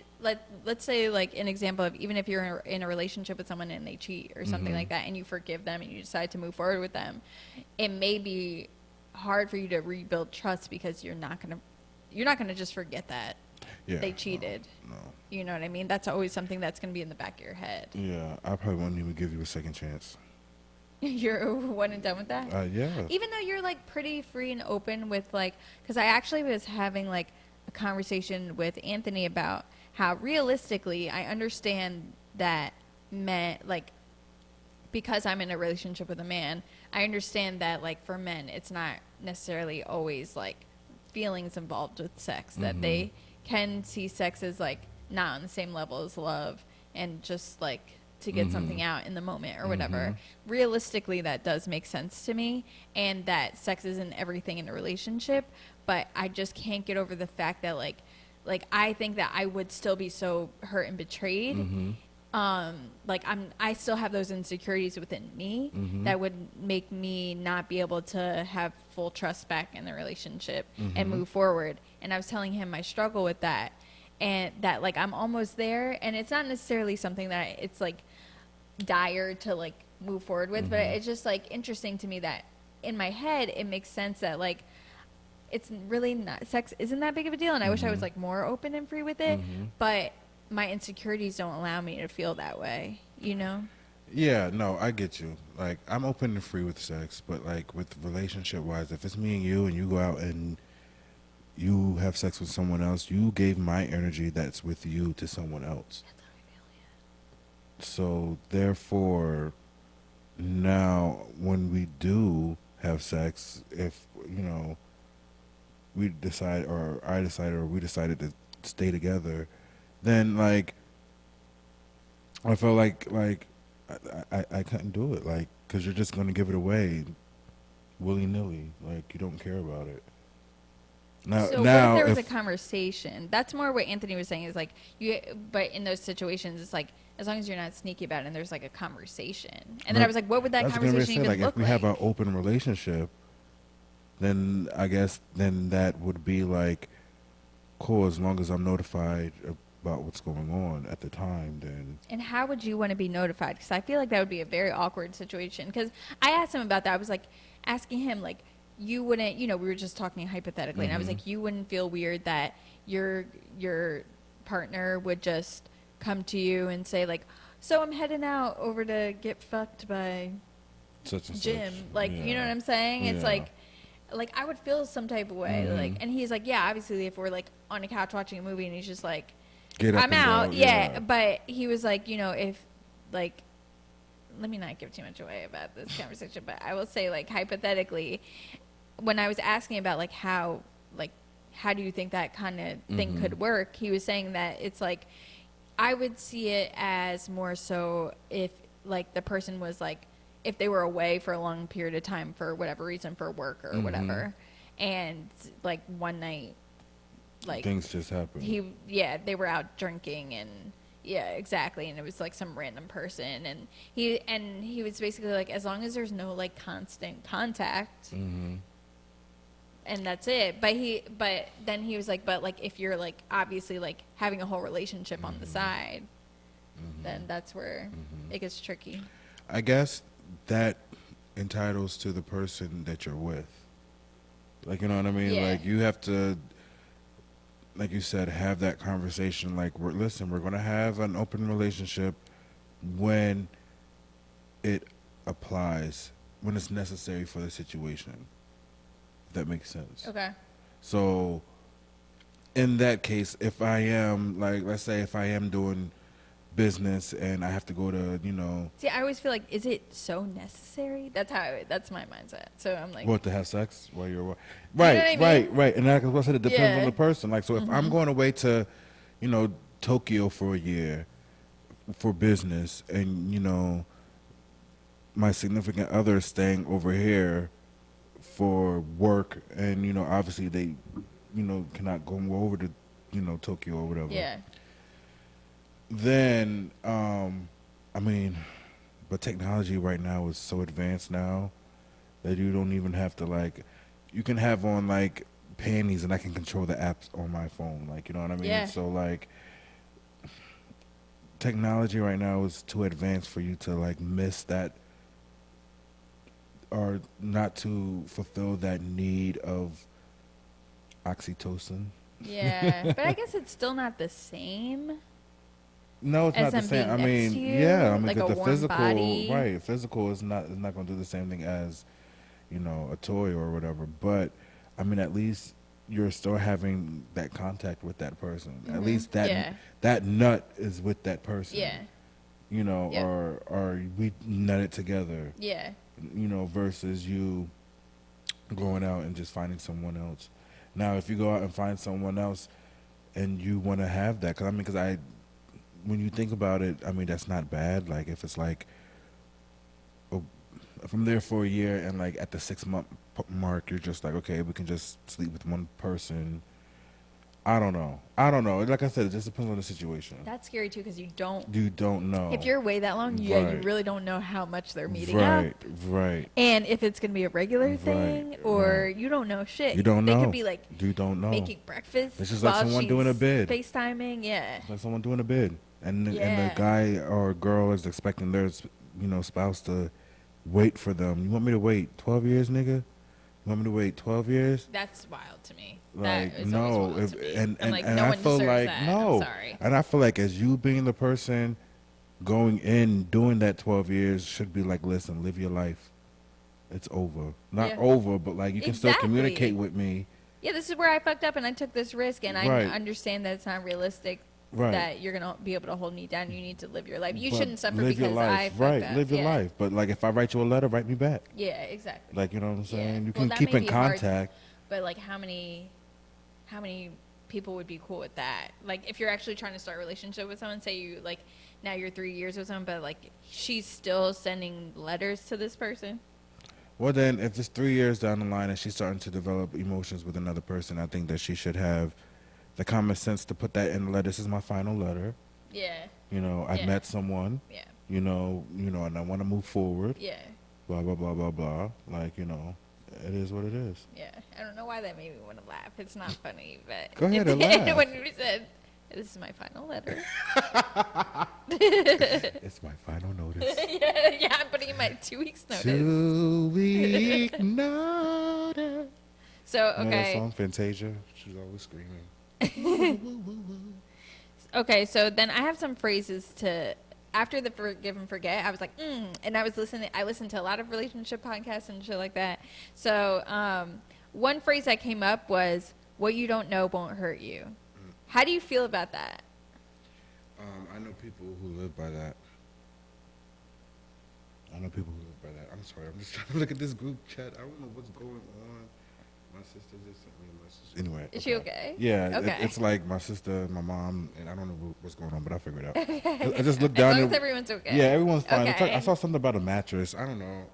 B: let's say like an example of even if you're in a relationship with someone and they cheat or something like that, and you forgive them and you decide to move forward with them, it may be hard for you to rebuild trust because you're not gonna just forget that
C: yeah.
B: they cheated.
C: No.
B: You know what I mean? That's always something that's gonna be in the back of your head.
C: Yeah, I probably won't even give you a second chance.
B: You're one and done with that?
C: Yeah.
B: Even though you're like pretty free and open with like, because I actually was having like a conversation with Anthony about how realistically I understand that men, like, because I'm in a relationship with a man, I understand that like for men, it's not necessarily always like feelings involved with sex, that they can see sex as like not on the same level as love and just like to get something out in the moment or whatever. Realistically, that does make sense to me, and that sex isn't everything in a relationship, but I just can't get over the fact that like I think that I would still be so hurt and betrayed. Like I still have those insecurities within me that would make me not be able to have full trust back in the relationship and move forward. And I was telling him my struggle with that, and that like I'm almost there, and it's not necessarily something that it's like dire to like move forward with, but it's just like interesting to me that in my head it makes sense that like it's really not, sex isn't that big of a deal, and I wish I was like more open and free with it, but my insecurities don't allow me to feel that way, you know?
C: Yeah, no, I get you. Like, I'm open and free with sex, but like with relationship wise, if it's me and you go out and you have sex with someone else, you gave my energy that's with you to someone else.
B: That's how I feel, yeah.
C: So therefore, now when we do have sex, if you know we decide, or I decided, or we decided to stay together, then like I felt like I couldn't do it, like, because you're just gonna give it away willy nilly, like you don't care about it. Now,
B: So
C: now
B: what if there was
C: if,
B: a conversation? That's more what Anthony was saying is like but in those situations, it's like as long as you're not sneaky about it and there's like a conversation. And then I was like, what would that
C: that's gonna be
B: conversation even
C: like
B: look
C: if we
B: like?
C: have an open relationship, then I guess then that would be like cool, as long as I'm notified about what's going on at the time. Then
B: And how would you want to be notified? Because I feel like that would be a very awkward situation. Because I asked him about that. I was like asking him, like, you wouldn't, you know, we were just talking hypothetically, and I was like, you wouldn't feel weird that your partner would just come to you and say, like, so I'm heading out over to get fucked by
C: such and
B: Jim.
C: such.
B: Like,
C: Yeah.
B: you know what I'm saying? It's
C: Yeah.
B: like I would feel some type of way. Like, and he's like, yeah, obviously, if we're like on a couch watching a movie and he's just like,
C: Get up
B: I'm
C: and
B: out.
C: go,
B: Yeah. But he was like, you know, if like, let me not give too much away about this conversation, but I will say, like, hypothetically, when I was asking about like how do you think that kind of thing could work, he was saying that it's like I would see it as more so if like the person was like, if they were away for a long period of time for whatever reason, for work or whatever, and like one night, like
C: things just happen.
B: they were out drinking, and yeah, exactly, and it was like some random person, and he was basically like, as long as there's no like constant contact, and that's it. But then he was like, but like if you're like obviously like having a whole relationship on the side, then that's where it gets tricky.
C: I guess that entitles to the person that you're with. Like, you know what I mean?
B: Yeah.
C: Like, you have to, like you said, have that conversation. Like, we're going to have an open relationship when it applies, when it's necessary for the situation. If that makes sense.
B: Okay.
C: So, in that case, if I am, like, let's say if I am doing business and I have to go to, you know,
B: See, I always feel like, is it so necessary? That's my mindset. So I'm like,
C: what, to have sex while you're
B: what
C: right,
B: I mean?
C: right. And like I said, it depends on
B: Yeah.
C: the person. Like, so if I'm going away to, you know, Tokyo for a year for business, and you know, my significant other is staying over here for work, and you know, obviously they, you know, cannot go over to, you know, Tokyo or whatever.
B: yeah.
C: Then, I mean, but technology right now is so advanced now that you don't even have to, like, you can have on like panties and I can control the apps on my phone, like, you know what I mean?
B: Yeah.
C: So like, technology right now is too advanced for you to like miss that, or not to fulfill that need of oxytocin.
B: Yeah. But I guess it's still not the same.
C: No, it's
B: As
C: not the
B: them
C: same.
B: being
C: I
B: next
C: mean,
B: to you,
C: yeah, I mean,
B: like
C: because
B: a
C: the
B: warm
C: physical,
B: body.
C: right? Physical is not going to do the same thing as, you know, a toy or whatever. But I mean, at least you're still having that contact with that person. At least that
B: Yeah.
C: that nut is with that person.
B: Yeah.
C: You know,
B: Yep.
C: or we nut it together.
B: Yeah.
C: You know, versus you going out and just finding someone else. Now, if you go out and find someone else and you want to have that, because when you think about it, I mean, that's not bad. Like, if it's like, oh, if I'm there for a year and like at the 6 month mark, you're just like, okay, we can just sleep with one person. I don't know. Like I said, it just depends on the situation.
B: That's scary too, because you don't.
C: You don't know.
B: If you're away that long, yeah, you
C: Right.
B: really don't know how much they're meeting
C: right,
B: up,
C: right.
B: and if it's gonna be a regular
C: Right,
B: thing, or
C: right.
B: you don't know shit.
C: You don't
B: They
C: know.
B: could be like
C: You don't know.
B: making breakfast.
C: It's just like
B: while
C: someone
B: she's
C: doing a bid.
B: FaceTiming, yeah.
C: It's like someone doing a bid, and the
B: Yeah.
C: guy or girl is expecting their spouse to wait for them. You want me to wait 12 years, nigga? You want me to wait 12 years?
B: That's wild to me.
C: Like,
B: that is
C: no,
B: always wild to me.
C: and
B: I'm like,
C: and
B: no
C: I
B: one
C: feel
B: deserves
C: like
B: that.
C: no,
B: I'm sorry.
C: and I feel like as you being the person going in doing that 12 years should be like, listen, live your life. It's over. Not
B: Yeah.
C: over, but like you can still
B: Exactly.
C: communicate with me.
B: Yeah, this is where I fucked up, and I took this risk, and I
C: Right.
B: understand that it's not realistic.
C: Right.
B: That you're gonna be able to hold me down. You need to live your life. You
C: But
B: shouldn't suffer
C: live your
B: because
C: life.
B: I fucked
C: right.
B: up.
C: Live your
B: Yeah.
C: life. But like, if I write you a letter, write me back.
B: Yeah, exactly.
C: Like, you know what I'm saying? You
B: Well,
C: can
B: that
C: keep
B: may
C: in
B: be hard,
C: contact.
B: but like, how many people would be cool with that? Like, if you're actually trying to start a relationship with someone, say you like now you're 3 years with someone, but like she's still sending letters to this person.
C: Well, then, if it's 3 years down the line and she's starting to develop emotions with another person, I think that she should have the common sense to put that in the letter. This is my final letter.
B: Yeah.
C: You know, I
B: Yeah.
C: met someone.
B: Yeah.
C: You know, and I want to move forward.
B: Yeah.
C: Blah blah blah blah blah. Like, you know, it is what it is.
B: Yeah. I don't know why that made me want to laugh. It's not funny, but
C: Go ahead and laugh.
B: when you said, "This is my final letter."
C: It's my final notice.
B: yeah, I'm putting in my 2 weeks notice.
C: 2-week notice.
B: So
C: You know that
B: okay.
C: song, Fantasia? She's always screaming.
B: Okay, so then I have some phrases to after the forgive and forget. I was like, and I listened to a lot of relationship podcasts and shit like that. So one phrase that came up was, "What you don't know won't hurt you." How do you feel about that?
C: I know people who live by that. I'm sorry, I'm just trying to look at this group chat. I don't know what's going on. My sister just sent me a message. Anyway.
B: Is she okay?
C: Yeah,
B: Okay.
C: it's like my sister, my mom, and I don't know what's going on, but I'll figure it out. I just looked down
B: As long
C: there.
B: as everyone's okay.
C: Yeah, everyone's fine.
B: Okay.
C: I saw something about a mattress. I don't know.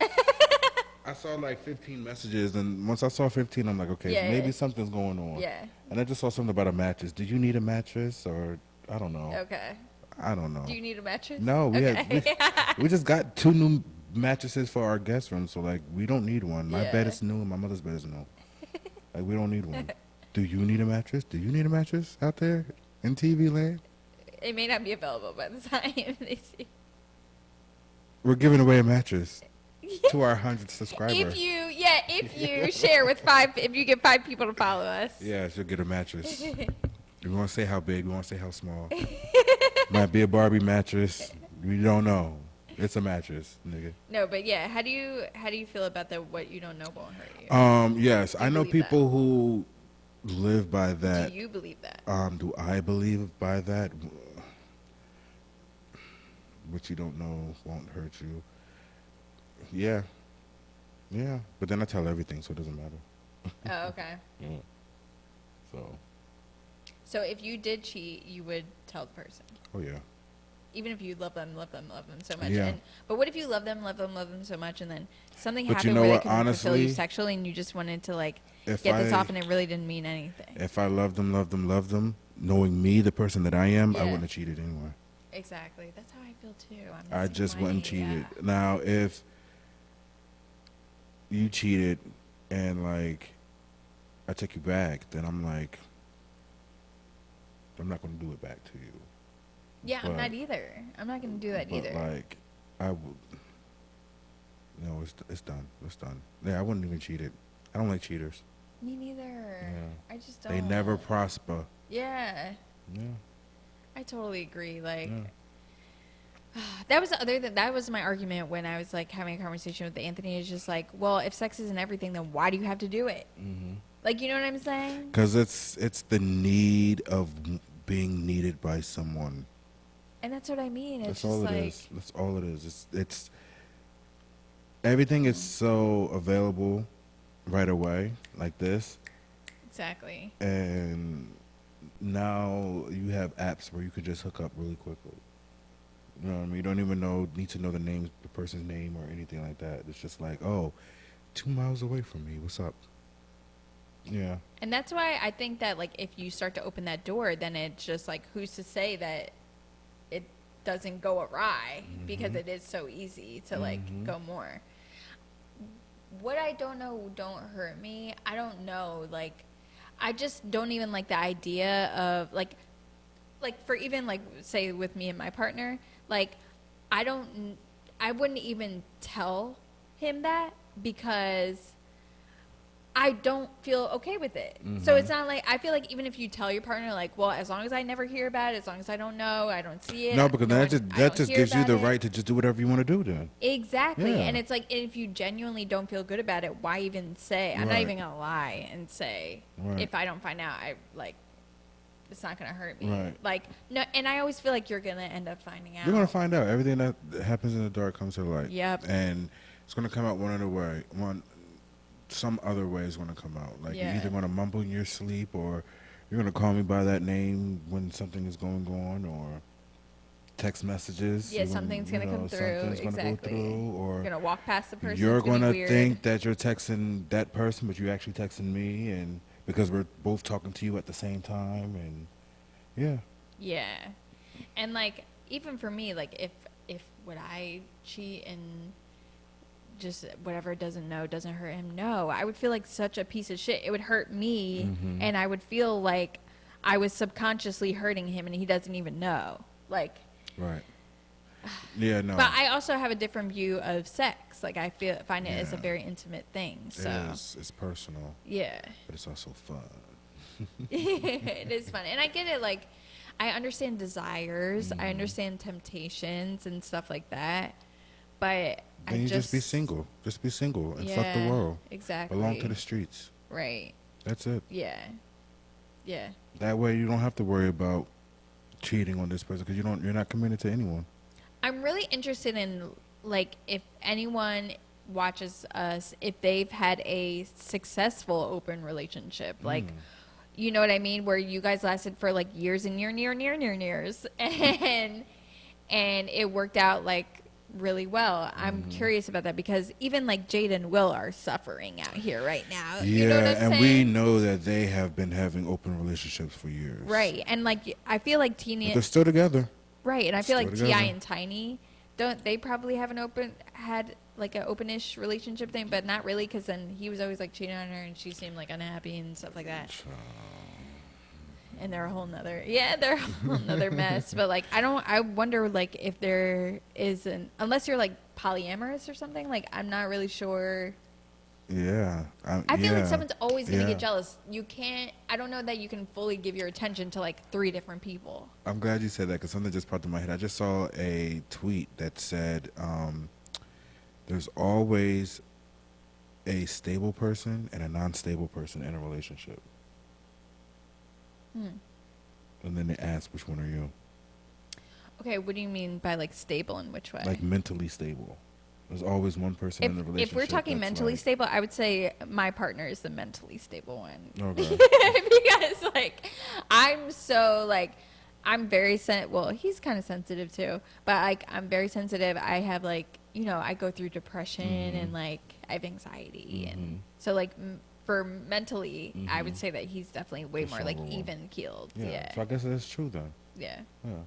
C: I saw like 15 messages, and once I saw 15, I'm like, okay,
B: Yeah.
C: maybe something's going on.
B: Yeah.
C: And I just saw something about a mattress. Do you need a mattress, or I don't know.
B: Okay.
C: I don't know.
B: Do you need a mattress?
C: No,
B: Okay.
C: we just got 2 new mattresses for our guest room, so like we don't need one. My
B: Yeah.
C: bed is new, and my mother's bed is new. Like, we don't need one. Do you need a mattress? Do you need a mattress out there in TV land?
B: It may not be available by the time they see.
C: We're giving away a mattress to our 100th subscriber.
B: If you share with if you get 5 people to follow us.
C: Yeah, she'll get a mattress. We won't say how big. We won't say how small. Might be a Barbie mattress. We don't know. It's a mattress, nigga.
B: No, but yeah, how do you feel about the what you don't know won't hurt you?
C: Yes, I know
B: believe that?
C: people who live by that.
B: Do you believe that?
C: Do I believe by that? what you don't know won't hurt you. Yeah, yeah. But then I tell everything, so it doesn't matter.
B: Oh, okay.
C: Yeah. So.
B: So if you did cheat, you would tell the person,
C: Oh yeah.
B: even if you love them so much.
C: Yeah.
B: But what if you love them so much, and then something
C: But you
B: happened
C: know
B: where
C: what,
B: they couldn't fulfill you
C: honestly,
B: sexually, and you just wanted to like
C: if
B: get this
C: I-
B: off, and it really didn't mean anything.
C: If I loved them, knowing me, the person that I am, I
B: Yeah.
C: wouldn't have cheated anyway.
B: Exactly. That's how I feel too. I'm the
C: I
B: same
C: just
B: way,
C: wouldn't cheat
B: yeah.
C: it. Now, if you cheated and like I took you back, then I'm like, I'm not going to do it back to you.
B: Yeah, I'm
C: But-
B: not either. I'm not going to do that
C: But
B: either.
C: like, I would. No, it's done. It's done. Yeah, I wouldn't even cheat it. I don't like cheaters.
B: Me neither.
C: Yeah.
B: I just don't.
C: They never prosper.
B: Yeah,
C: Yeah.
B: I totally agree. Like,
C: Yeah.
B: that was my argument when I was like having a conversation with Anthony. Is just like, well, if sex isn't everything, then why do you have to do it?
C: Mm-hmm.
B: Like, you know what I'm saying?
C: Because it's the need of being needed by someone.
B: And that's what I mean. It's
C: That's
B: just
C: all it
B: like,
C: is. That's all it is. It's everything is so available right away, like this,
B: exactly.
C: and now you have apps where you could just hook up really quickly. You know what I mean? You don't even need to know the person's name or anything like that. It's just like, oh, 2 miles away from me. What's up? Yeah.
B: And that's why I think that like if you start to open that door, then it's just like who's to say that it doesn't go awry because it is so easy to like go more. What I don't know don't hurt me. I don't know. Like I just don't even like the idea of like for even like say with me and my partner, like I wouldn't even tell him that because I don't feel okay with it. So it's not like I feel like even if you tell your partner like, well, as long as I never hear about it, as long as I don't know, I don't see it.
C: No, because
B: I
C: that
B: don't
C: just
B: hear
C: gives you
B: about
C: the
B: it.
C: right to just do whatever you want to do then.
B: Exactly.
C: Yeah.
B: And it's like if you genuinely don't feel good about it, why even say? I'm not
C: Right.
B: even gonna lie and say
C: Right.
B: if I don't find out, I like it's not gonna hurt me.
C: Right.
B: Like no, and I always feel like you're gonna end up finding out.
C: You're gonna find out. Everything that happens in the dark comes to light.
B: Yep.
C: And it's gonna come out some other way is gonna come out. Like
B: Yeah.
C: you're either gonna mumble in your sleep, or you're gonna call me by that name when something is going on, or text messages.
B: Yeah,
C: You're
B: something's gonna come through.
C: Something's gonna
B: Exactly.
C: go through, or
B: You're gonna walk past the person.
C: you're
B: it's gonna
C: gonna
B: be weird.
C: think that you're texting that person, but you're actually texting me, and because we're both talking to you at the same time, and yeah.
B: Yeah. And like even for me, like if would I cheat and just whatever doesn't hurt him, no, I would feel like such a piece of shit. It would hurt me and I would feel like I was subconsciously hurting him and he doesn't even know. Like
C: Right. Yeah, no.
B: but I also have a different view of sex. Like I find it as a
C: Yeah.
B: very intimate thing. So
C: It's personal,
B: yeah.
C: but it's also fun.
B: It is fun. And I get it. Like, I understand desires. I understand temptations and stuff like that. But
C: Then you just be single. Just be single and fuck the
B: Yeah,
C: world.
B: exactly.
C: Belong to the streets.
B: Right.
C: That's it.
B: Yeah. Yeah.
C: That way you don't have to worry about cheating on this person because you're not committed to anyone.
B: I'm really interested in, like, if anyone watches us, if they've had a successful open relationship. Like, you know what I mean? Where you guys lasted for, like, years and years. And it worked out, like, really well. I'm curious about that because even like Jade and Will are suffering out here right now.
C: Yeah,
B: You know what I'm
C: and
B: saying?
C: we know that they have been having open relationships for years.
B: Right. And like I feel like
C: But
B: Tina
C: they're still together.
B: right, and I feel
C: still
B: like
C: together.
B: T.I. and Tiny don't they probably have had like an openish relationship thing, but not really because then he was always like cheating on her and she seemed like unhappy and stuff like that. And they're a whole nother mess. But like I wonder like if there is unless you're like polyamorous or something, like I'm not really sure.
C: Yeah.
B: I feel
C: yeah.
B: like someone's always gonna
C: Yeah.
B: get jealous. I don't know that you can fully give your attention to like 3 different people.
C: I'm glad you said that because something just popped in my head. I just saw a tweet that said there's always a stable person and a non-stable person in a relationship. And then they ask, which one are you?
B: Okay, what do you mean by like stable in which way?
C: Like mentally stable. There's always one person in the relationship.
B: If we're talking
C: that's
B: mentally
C: like,
B: stable, I would say my partner is the mentally stable one.
C: Okay.
B: Because like I'm so like I'm very well, he's kind of sensitive too, but like I'm very sensitive. I have like, you know, I go through depression and like I have anxiety and so like for mentally, I would say that he's definitely way more like even keeled. Yeah.
C: So I guess that's true then.
B: Yeah.
C: Yeah.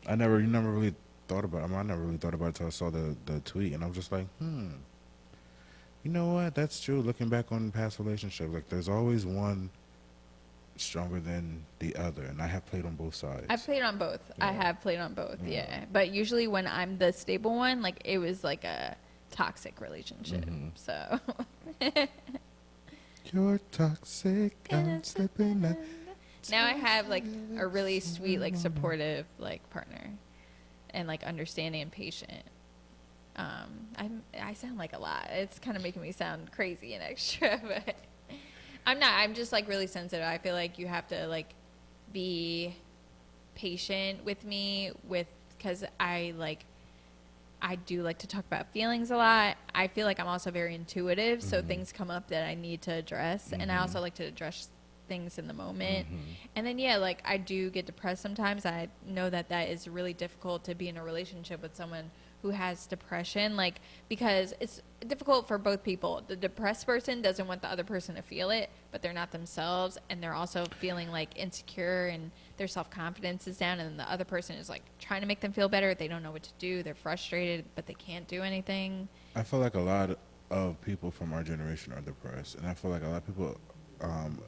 C: You never really thought about it. I never really thought about it until I saw the tweet, and I was just like, you know what? That's true. Looking back on past relationships, like there's always one stronger than the other, and I have played on both sides.
B: I've played on both.
C: Yeah.
B: I have played on both. Yeah. But usually when I'm the stable one, like it was like a toxic relationship. So.
C: You're toxic. I'm slipping out.
B: Now I have like a really sweet, like supportive, like partner, and like understanding and patient. I sound like a lot. It's kind of making me sound crazy and extra, but I'm not. I'm just like really sensitive. I feel like you have to like be patient with me because I do like to talk about feelings a lot. I feel like I'm also very intuitive, so things come up that I need to address, and I also like to address things in the moment. And then like I do get depressed sometimes. I know that is really difficult to be in a relationship with someone who has depression, like because it's difficult for both people. The depressed person doesn't want the other person to feel it, but they're not themselves, and they're also feeling like insecure and their self-confidence is down, and the other person is like trying to make them feel better. They don't know what to do. They're frustrated, but they can't do anything.
C: I feel like a lot of people from our generation are depressed, and I feel like a lot of people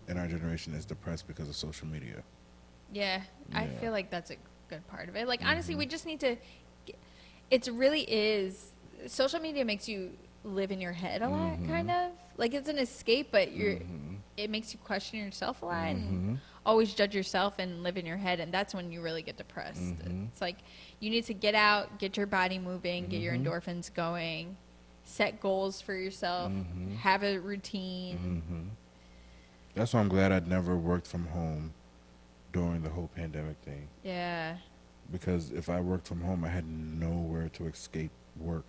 C: in our generation is depressed because of social media.
B: Yeah, I feel like that's a good part of it. Like honestly, we just need to. It really is. Social media makes you live in your head a lot, kind of. Like it's an escape, but it makes you question yourself a lot and always judge yourself and live in your head, and that's when you really get depressed. It's like you need to get out, get your body moving, get your endorphins going, set goals for yourself, have a routine.
C: That's why I'm glad I'd never worked from home during the whole pandemic thing.
B: Yeah.
C: Because if I worked from home, I had nowhere to escape work.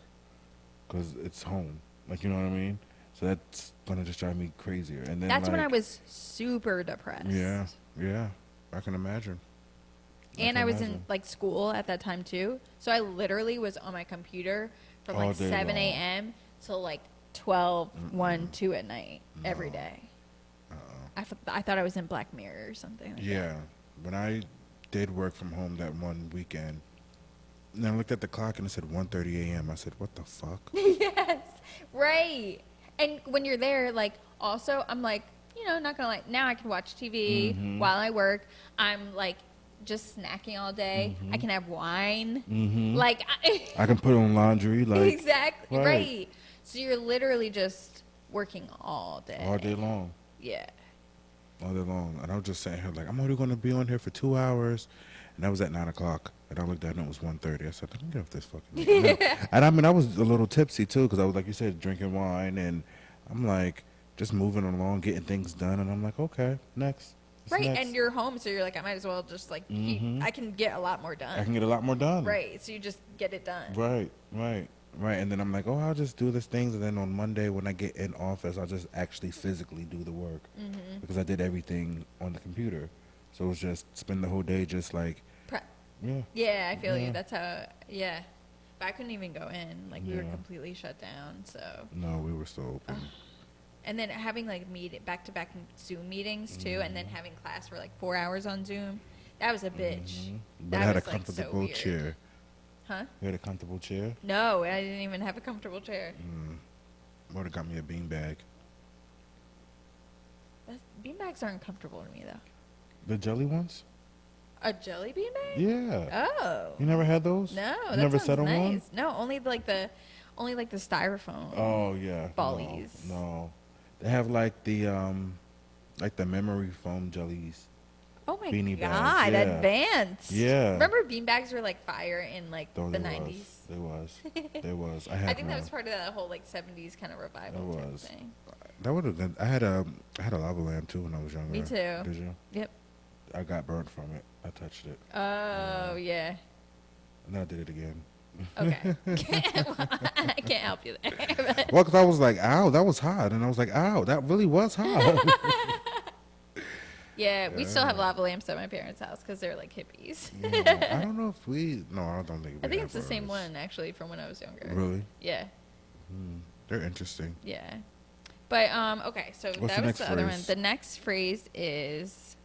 C: Because it's home. Like, you know what I mean? So that's going to just drive me crazier. And then
B: that's when I was super depressed.
C: Yeah. I can imagine.
B: And I was in, like, school at that time, too. So I literally was on my computer from, like, 7 a.m. till, like, 12, 1, 2 at night every day. I thought I was in Black Mirror or something like that.
C: When I did work from home that one weekend, and I looked at the clock and it said 1:30 a.m. I said, what the fuck?
B: Yes, right. And when you're there, like, also, I'm like, you know, not gonna lie, now I can watch TV while I work. I'm like just snacking all day. I can have wine. Like
C: I can put on laundry. Like
B: exactly right. So you're literally just working all day.
C: All day long.
B: Yeah.
C: All day long. And I was just sitting here like, I'm only going to be on here for 2 hours. And that was at 9 o'clock. And I looked at it and it was 1:30. I said, let me get off this fucking thing. And I mean, I was a little tipsy too, because I was, like you said, drinking wine. And I'm like, just moving along, getting things done. And I'm like, okay, next.
B: Right, and you're home, so you're like, I might as well just like, I can get a lot more done.
C: I can get a lot more done.
B: Right, so you just get it done.
C: Right. And then I'm like, I'll just do these things. And then on Monday when I get in office, I'll just actually physically do the work. Because I did everything on the computer. So it was just spend the whole day just like.
B: Prep.
C: Yeah.
B: Yeah, I feel you. That's how, But I couldn't even go in. Like, we were completely shut down, so.
C: No, we were still open.
B: And then having like back-to-back Zoom meetings too, and then having class for like 4 hours on Zoom. That was a bitch.
C: But I had a comfortable chair.
B: Huh?
C: You had a comfortable chair?
B: No, I didn't even have a comfortable chair.
C: Would have got me a beanbag.
B: Beanbags aren't comfortable to me though.
C: The jelly ones?
B: A jelly beanbag?
C: Yeah.
B: Oh.
C: You never had those?
B: No,
C: you
B: that
C: never
B: sounds
C: sat on
B: nice.
C: one?
B: No, only like the styrofoam.
C: Oh yeah.
B: Ballies.
C: No. They have like the memory foam jellies.
B: Oh my
C: Beanie
B: god,
C: bags, yeah.
B: advanced.
C: Yeah.
B: Remember beanbags were like fire in like the 90s?
C: There was. I
B: think that was part of that whole like 70s kind of revival type of thing.
C: That would have been. I had a lava lamp too when I was younger.
B: Me too.
C: Did you?
B: Yep.
C: I got burnt from it. I touched it.
B: Oh yeah.
C: No, I did it again.
B: Okay. I can't help you there. But
C: Well, because I was like, ow, that was hot. And I was like, ow, that really was hot.
B: yeah, we still have
C: Yeah.
B: lava lamps at my parents' house because they're like hippies.
C: Yeah, I don't know if no, I don't think we
B: I think
C: have
B: it's the same
C: ours.
B: one actually from when I was younger.
C: Really?
B: Yeah,
C: They're interesting.
B: yeah. But okay, so
C: What's
B: that
C: the
B: was
C: next
B: the other one.
C: phrase?
B: The next phrase is,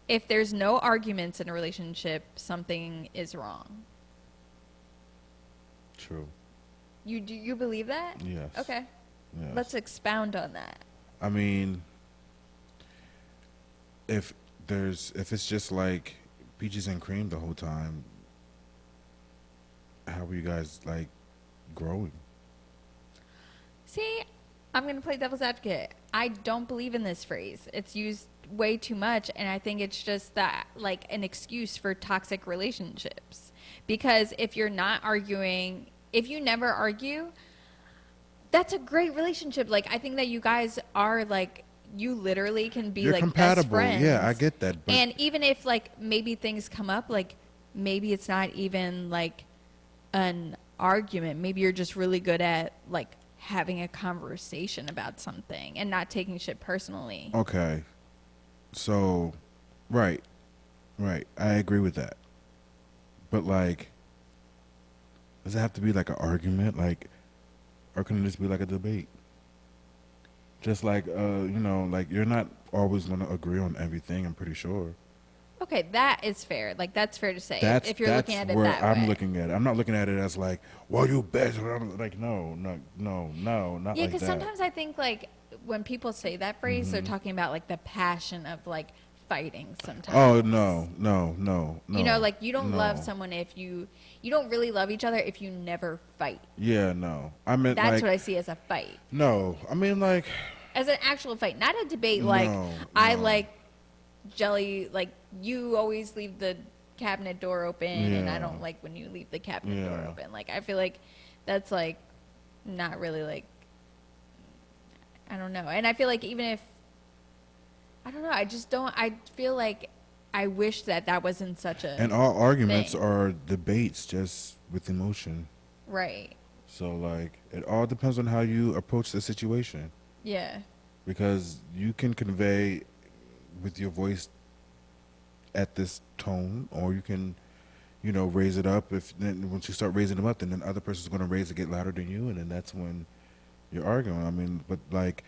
B: if there's no arguments in a relationship, something is wrong.
C: True.
B: You believe that?
C: Yes.
B: Okay.
C: Yes.
B: Let's expound on that.
C: I mean, if it's just like peaches and cream the whole time, how are you guys like growing?
B: See, I'm going to play devil's advocate. I don't believe in this phrase. It's used way too much, and I think it's just that, like, an excuse for toxic relationships. Because if you're not arguing, if you never argue, that's a great relationship. Like, I think that you guys are, like, you literally can be,
C: You're
B: like,
C: compatible.
B: best friends.
C: Yeah, I get that. But
B: And even if, like, maybe things come up, like, maybe it's not even, like, an argument. Maybe you're just really good at, like, having a conversation about something and not taking shit personally.
C: okay. So, right. I agree with that. But like, does it have to be like an argument? Like, or can it just be like a debate? Just like, like you're not always going to agree on everything, I'm pretty sure.
B: Okay, that is fair. Like, that's fair to say if you're
C: That's
B: looking at it
C: where
B: that
C: I'm
B: way.
C: looking at it. I'm not looking at it as like, well, you bitch. Like, no, not
B: Yeah,
C: like that.
B: because sometimes I think, like, when people say that phrase, they're talking about, like, the passion of, like, fighting sometimes.
C: Oh, no.
B: You know, like, you don't
C: no.
B: love someone if you don't really love each other if you never fight.
C: Yeah, no. I mean,
B: That's
C: like,
B: what I see as a fight.
C: no. I mean, like,
B: As an actual fight, not a debate like, I
C: no.
B: like jelly, like, you always leave the cabinet door open and I
C: Yeah.
B: don't like when you leave the cabinet door
C: Yeah.
B: open. Like, I feel like that's, like, not really, like, I don't know. And I feel like even if, I don't know, I feel like I wish that that wasn't such a,
C: and all arguments
B: thing.
C: are debates just with emotion.
B: right.
C: So, like, it all depends on how you approach the situation.
B: Yeah.
C: Because you can convey with your voice at this tone, or you can, raise it up. If then once you start raising them up, then the other person's going to raise it, get louder than you, and then that's when you're arguing. I mean, but like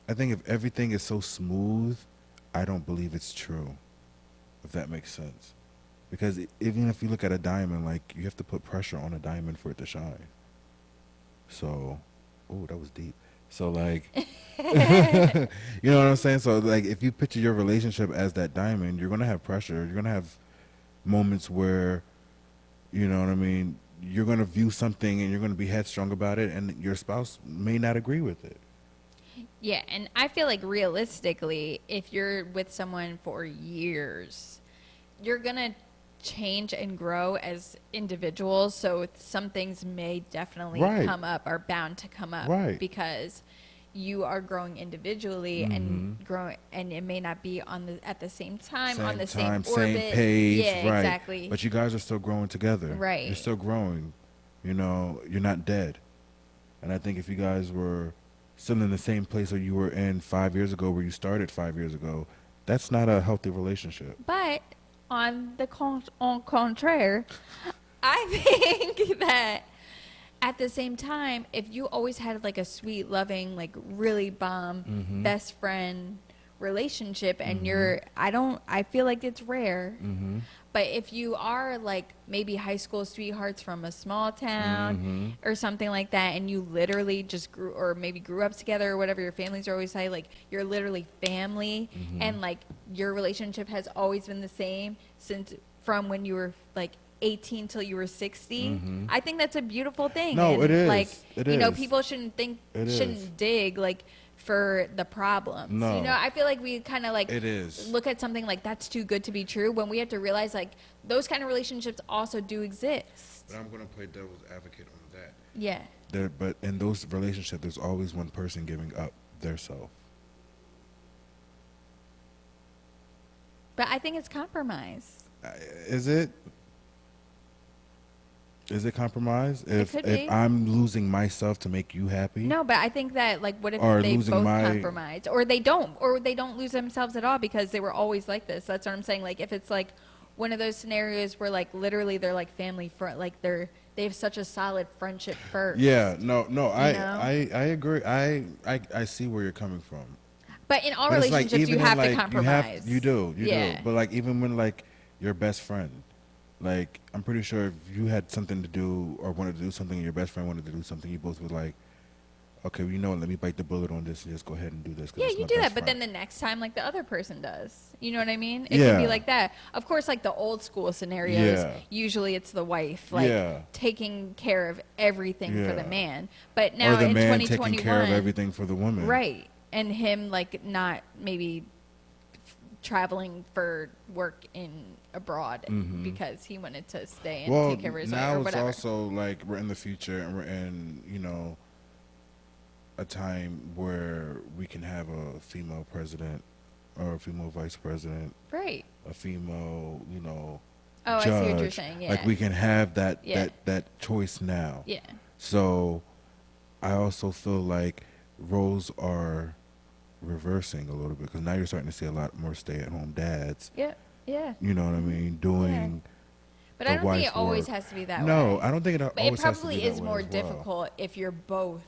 C: I think if everything is so smooth, I don't believe it's true. If that makes sense, because even if you look at a diamond, like you have to put pressure on a diamond for it to shine. So, oh, that was deep. So, like, you know what I'm saying? So, like, if you picture your relationship as that diamond, you're going to have pressure. You're going to have moments where, you know what I mean, you're going to view something and you're going to be headstrong about it, and your spouse may not agree with it.
B: Yeah, and I feel like realistically, if you're with someone for years, you're going to change and grow as individuals, so some things may definitely
C: Right.
B: come up, are bound to come up,
C: Right.
B: because you are growing individually and growing, and it may not be at the same time, on the same orbit.
C: Same page,
B: yeah,
C: right.
B: exactly.
C: But you guys are still growing together.
B: Right.
C: You're still growing. You're not dead. And I think if you guys were still in the same place that you were in 5 years ago, where you started 5 years ago, that's not a healthy relationship.
B: But on the contraire, I think that at the same time, if you always had like a sweet, loving, like really bomb best friend relationship, and I feel like it's rare. But if you are like maybe high school sweethearts from a small town or something like that, and you literally just grew up together, or whatever your families are always say, like you're literally family, and like your relationship has always been the same from when you were like 18 till you were 60. I think that's a beautiful thing.
C: No,
B: and
C: it is.
B: Like,
C: It
B: you know,
C: is.
B: people shouldn't dig like for the problems.
C: No.
B: You know, I feel like we kind of like
C: It is.
B: look at something like that's too good to be true, when we have to realize like those kind of relationships also do exist.
C: But I'm going to play devil's advocate on that.
B: Yeah.
C: But in those relationships, there's always one person giving up their self.
B: But I think it's compromise.
C: is it? Is it compromise? If
B: could be.
C: I'm losing myself to make you happy?
B: No, but I think that, like, what if
C: Or
B: they
C: losing
B: both
C: my-
B: compromise, or they don't lose themselves at all because they were always like this. That's what I'm saying. Like, if it's like one of those scenarios where, like, literally they're like family friend, like they have such a solid friendship first.
C: Yeah, no, I agree. I see where you're coming from.
B: But in all
C: But it's like,
B: relationships, you
C: even
B: have
C: in,
B: to
C: like,
B: compromise.
C: You do.
B: Yeah.
C: But like even when like your best friend, like I'm pretty sure if you had something to do or wanted to do something and your best friend wanted to do something, you both would like, okay, well, you know what, let me bite the bullet on this and just go ahead and do this. 'Cause
B: Yeah,
C: it's
B: you
C: my
B: do that,
C: best
B: but then
C: friend.
B: the next time, like, the other person does. You know what I mean? It can be
C: Yeah.
B: like that. Of course, like the old school scenarios,
C: Yeah.
B: usually it's the wife, like,
C: Yeah.
B: taking care of everything for the
C: Yeah.
B: man. But now
C: or the
B: in
C: man
B: 2021,
C: taking care of everything for the woman.
B: right? And him, like, not maybe traveling for work abroad because he wanted to stay and
C: Well,
B: take care of his wife
C: now
B: or
C: it's
B: whatever.
C: also like we're in the future and we're in, a time where we can have a female president or a female vice president,
B: Right.
C: a female,
B: Oh,
C: judge.
B: I see what you're saying. Yeah.
C: Like we can have that
B: Yeah.
C: that choice now.
B: Yeah.
C: So I also feel like roles are reversing a little bit because now you're starting to see a lot more stay-at-home dads.
B: Yeah. Yeah.
C: You know what I mean? Doing.
B: But
C: the
B: I don't think
C: wife
B: it always
C: work.
B: has to be that way.
C: No, I don't think it
B: But
C: always
B: it
C: has to
B: probably
C: be that
B: is
C: way
B: more
C: as well.
B: difficult if you're both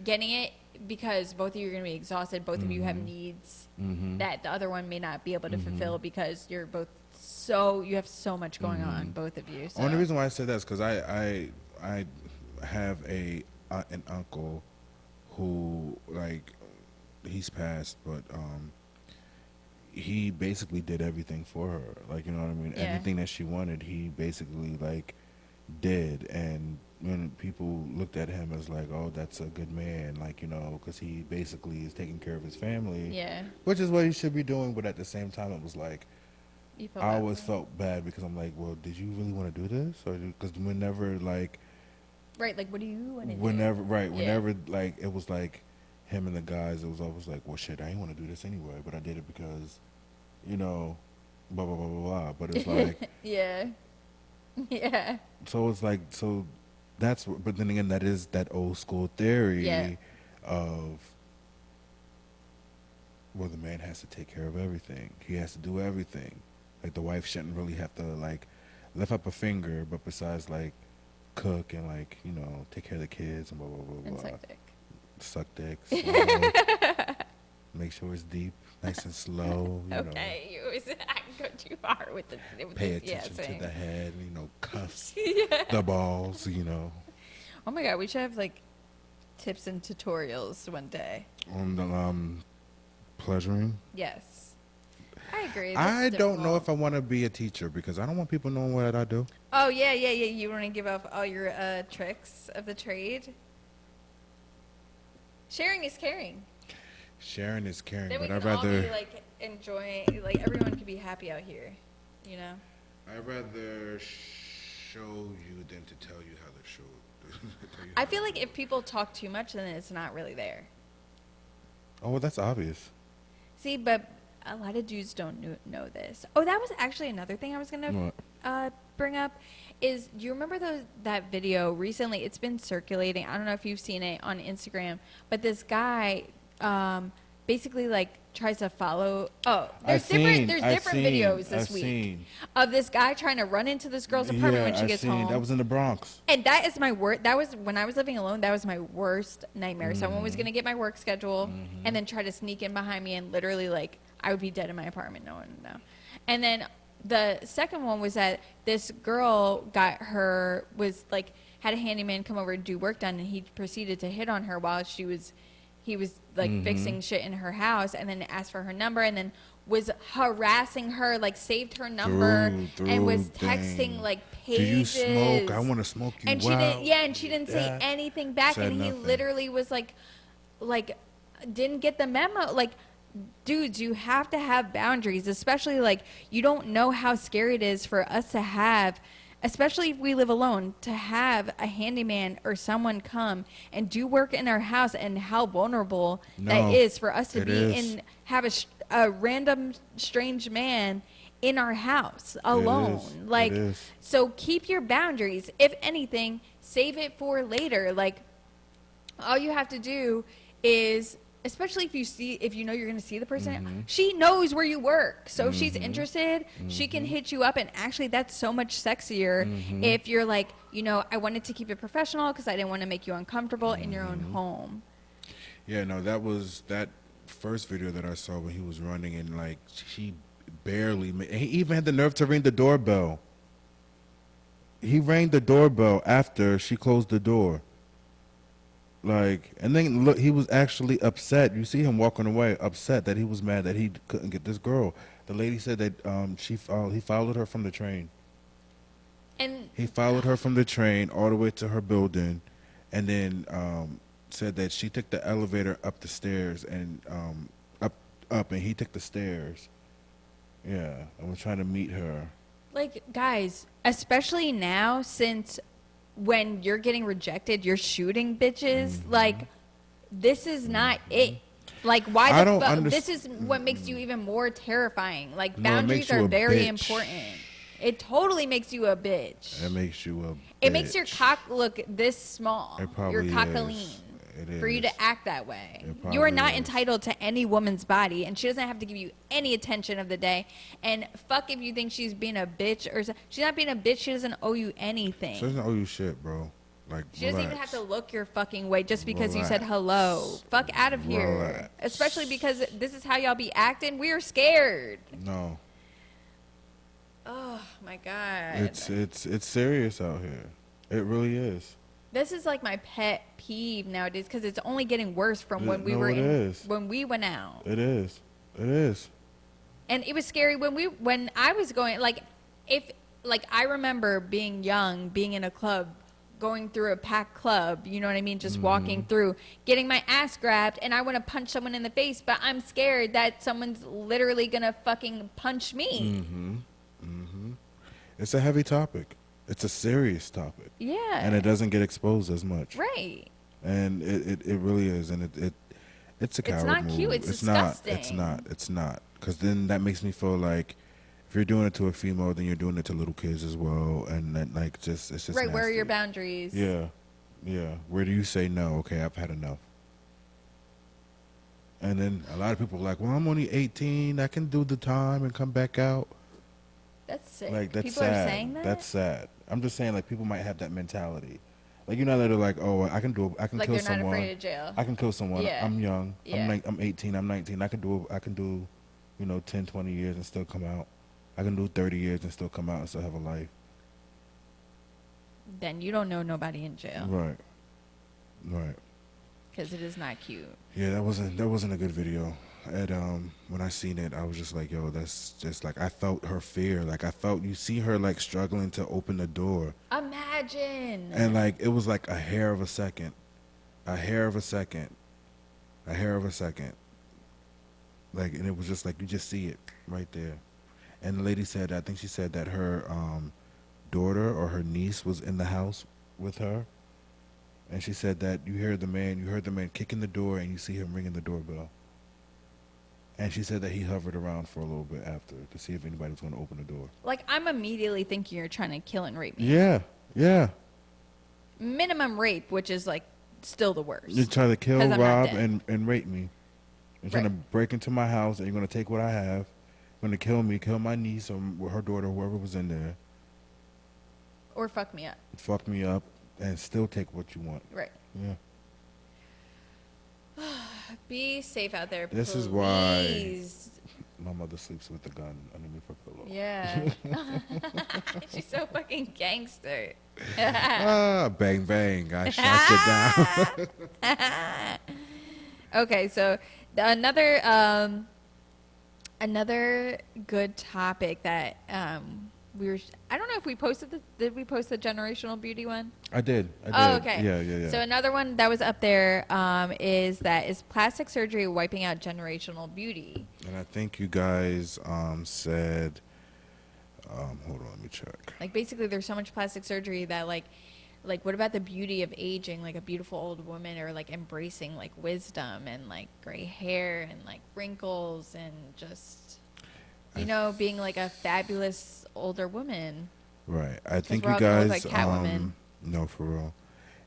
B: getting it because both of you are going to be exhausted. Both of you have needs that the other one may not be able to fulfill because you're both you have so much going on, both of you. So.
C: Only reason why I said that is because I have an uncle who, like, he's passed, but he basically did everything for her. Like, you know what I mean?
B: Yeah.
C: Everything that she wanted, he basically, like, did. And when people looked at him as like, oh, that's a good man, like, because he basically is taking care of his family.
B: Yeah.
C: Which is what he should be doing, but at the same time, it was like,
B: You feel
C: I
B: that
C: always
B: way.
C: felt bad because I'm like, well, did you really want to do this? Or because whenever, like,
B: Right, like, what do you want to do?
C: whenever, like, it was like him and the guys, it was always like, well, shit, I didn't want to do this anyway, but I did it because, blah, blah, blah, blah, blah. But it's like,
B: Yeah. Yeah.
C: so it's like, so that's, but then again, that is that old school theory
B: Yeah.
C: of, well, the man has to take care of everything. He has to do everything. Like, the wife shouldn't really have to, like, lift up a finger, but besides, like, cook and, like, take care of the kids and blah, blah, blah,
B: And
C: blah.
B: suck dick.
C: Suck dick, slow. Make sure it's deep, nice and slow,
B: Okay, you always I go too far with the
C: pay
B: yeah,
C: attention
B: same.
C: to the head, cuffs,
B: Yeah.
C: the balls,
B: Oh my god, we should have like tips and tutorials one day.
C: on the pleasuring.
B: Yes. I agree.
C: I
B: That's
C: don't know
B: difficult.
C: if I want to be a teacher because I don't want people knowing what I do.
B: Oh yeah. You want to give up all your tricks of the trade? Sharing is caring.
C: Sharing is caring,
B: Then we
C: but
B: can
C: I'd
B: all be
C: rather
B: like enjoying, like everyone can be happy out here,
C: I'd rather show you than to tell you how to show. Tell you
B: I
C: how
B: feel
C: to
B: like
C: do
B: if
C: it.
B: people talk too much, then it's not really there.
C: Oh, well, that's obvious.
B: See, but a lot of dudes don't know this. Oh, that was actually another thing I was gonna bring up. Is do you remember that video recently? It's been circulating. I don't know if you've seen it on Instagram, but this guy basically like tries to follow. Oh, there's different videos this week of this guy trying to run into this girl's apartment when she gets home.
C: That was in the Bronx.
B: And that is my worst. That was when I was living alone. That was my worst nightmare. Someone was gonna get my work schedule and then try to sneak in behind me and literally like I would be dead in my apartment. No one would know. And then the second one was that this girl had a handyman come over to do work done, and he proceeded to hit on her while he was like fixing shit in her house, and then asked for her number, and then was harassing her, like saved her number, and was texting like pages.
C: Do you smoke? I want to smoke you.
B: And she didn't. Yeah, and she didn't say anything back,
C: Said
B: and he
C: nothing.
B: literally was like, didn't get the memo. Like, dudes, you have to have boundaries, especially like you don't know how scary it is for us to have, especially if we live alone, to have a handyman or someone come and do work in our house, and how vulnerable that is for us to be in, have a random strange man in our house alone. Like,
C: It is.
B: so keep your boundaries. If anything, save it for later. Like, all you have to do is, especially if you know you're going to see the person, she knows where you work. So if she's interested, she can hit you up. And actually, that's so much sexier if you're like, I wanted to keep it professional because I didn't want to make you uncomfortable in your own home.
C: Yeah, no, that first video that I saw when he was running, and like she barely made, he even had the nerve to ring the doorbell. He rang the doorbell after she closed the door. Like, and then look, he was actually upset. You see him walking away, upset that he was mad that he couldn't get this girl. The lady said that he followed her from the train.
B: And
C: he followed her from the train all the way to her building, and then said that she took the elevator up the stairs and up, and he took the stairs. Yeah, and was trying to meet her. Like,
B: guys, especially now, since when you're getting rejected, you're shooting bitches. Like, this is not it. Like, why the fuck? This is what makes you even more terrifying. Like, boundaries are very important. It totally makes you a bitch.
C: It makes you a bitch.
B: It makes your cock look this small.
C: It probably
B: your cockaline.
C: is. It is.
B: For you to act that way. You are not entitled to any woman's body, and she doesn't have to give you any attention of the day. And fuck if you think she's being a bitch or she's not being a bitch. She doesn't owe you anything.
C: She doesn't owe you shit, bro. Like,
B: she doesn't even have to look your fucking way just because you said hello. Fuck out of here. Especially because this is how y'all be acting. We are scared.
C: No.
B: Oh my God.
C: It's serious out here. It really is.
B: This is like my pet peeve nowadays because it's only getting worse from when we when we went out.
C: It is. It is.
B: And it was scary when I was going, I remember being young, being in a club, going through a packed club, you know what I mean? Just walking through, getting my ass grabbed, and I want to punch someone in the face, but I'm scared that someone's literally going to fucking punch me.
C: It's a heavy topic. It's a serious topic.
B: Yeah.
C: And it doesn't get exposed as much.
B: Right.
C: And it really is. And it's a coward move.
B: It's not cute. It's disgusting.
C: It's not. Because then that makes me feel like if you're doing it to a female, then you're doing it to little kids as well. And then, like, it's just
B: right.
C: nasty.
B: Where are your boundaries?
C: Yeah. Yeah. Where do you say no? Okay, I've had enough. And then a lot of people are like, well, I'm only 18. I can do the time and come back out.
B: That's sick.
C: Like, that's
B: people
C: sad.
B: Are saying that?
C: That's sad. I'm just saying, like, people might have that mentality. Like, you know, they're like, oh, I can
B: like
C: kill someone.
B: Like, they're not afraid of jail.
C: I can kill someone.
B: Yeah.
C: I'm young.
B: Yeah.
C: I'm 18. I'm 19. I can do, 10, 20 years and still come out. I can do 30 years and still come out and still have a life.
B: Then you don't know nobody in jail.
C: Right. Right.
B: Because it is not cute.
C: Yeah, that wasn't a good video. And when I seen it, I was just like, yo, that's just like, I felt her fear. Like, you see her like struggling to open the door.
B: Imagine.
C: And like, it was like a hair of a second. Like, and it was just like, you just see it right there. And the lady said, I think she said that her daughter or her niece was in the house with her. And she said that you heard the man kicking the door and you see him ringing the doorbell. And she said that he hovered around for a little bit after to see if anybody was going to open the door.
B: Like, I'm immediately thinking you're trying to kill and rape me.
C: Yeah, yeah.
B: Minimum rape, which is, like, still the worst.
C: You're trying to kill, rob, and rape me. You're trying to break into my house, and you're going to take what I have. You're going to kill me, kill my niece or her daughter, whoever was in there.
B: Or fuck me up.
C: Fuck me up, and still take what you want.
B: Right.
C: Yeah.
B: Be safe out there, please.
C: This is why my mother sleeps with a gun underneath her pillow.
B: Yeah. She's so fucking gangster.
C: Bang, bang. I shot you down.
B: Okay, so another good topic that I don't know if we posted did we post the generational beauty one?
C: I did.
B: Oh, okay.
C: Yeah.
B: So another one that was up there is plastic surgery wiping out generational beauty?
C: And I think you guys said, hold on, let me check.
B: Like, basically, there's so much plastic surgery that like what about the beauty of aging, like a beautiful old woman, or like embracing like wisdom and like gray hair and like wrinkles and just. You know, being like a fabulous older woman.
C: Right. I think
B: we're
C: you
B: all gonna look
C: guys,
B: like Catwoman.
C: no, for real.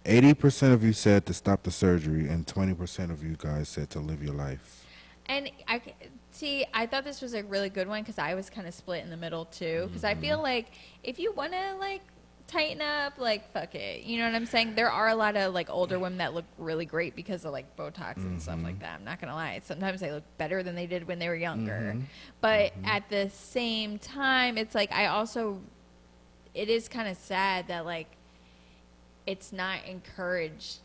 C: 80% of you said to stop the surgery, and 20% of you guys said to live your life.
B: And I thought this was a really good one because I was kind of split in the middle too. Because I feel like if you want to like tighten up, like fuck it, you know what I'm saying? There are a lot of like older women that look really great because of like Botox and stuff like that. I'm not gonna lie. Sometimes they look better than they did when they were younger. But at the same time, it's like it is kind of sad that like it's not encouraged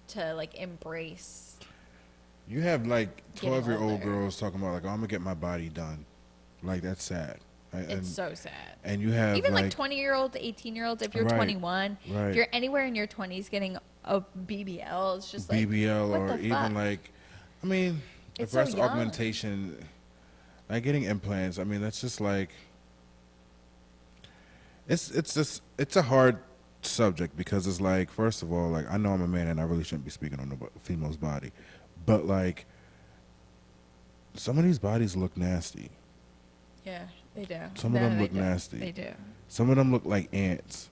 B: to like embrace.
C: You have like
B: Getting
C: 12-year-old
B: older.
C: girls talking about like, oh, I'm gonna get my body done. Like that's sad. Right?
B: It's so sad.
C: And you have
B: Even like 20-year-olds, 18-year-olds, if you're
C: Right,
B: 21,
C: right.
B: if you're anywhere in your 20s getting a BBL, it's just like,
C: BBL
B: what
C: or
B: the
C: even
B: fuck?
C: like, I mean,
B: It's
C: breast
B: so young.
C: augmentation, like getting implants. I mean, that's just like, it's a hard subject because it's like, first of all, like I know I'm a man and I really shouldn't be speaking on the female's body, but like some of these bodies look nasty.
B: Yeah, they do.
C: Some of them look
B: do.
C: nasty.
B: They do.
C: Some of them look like ants.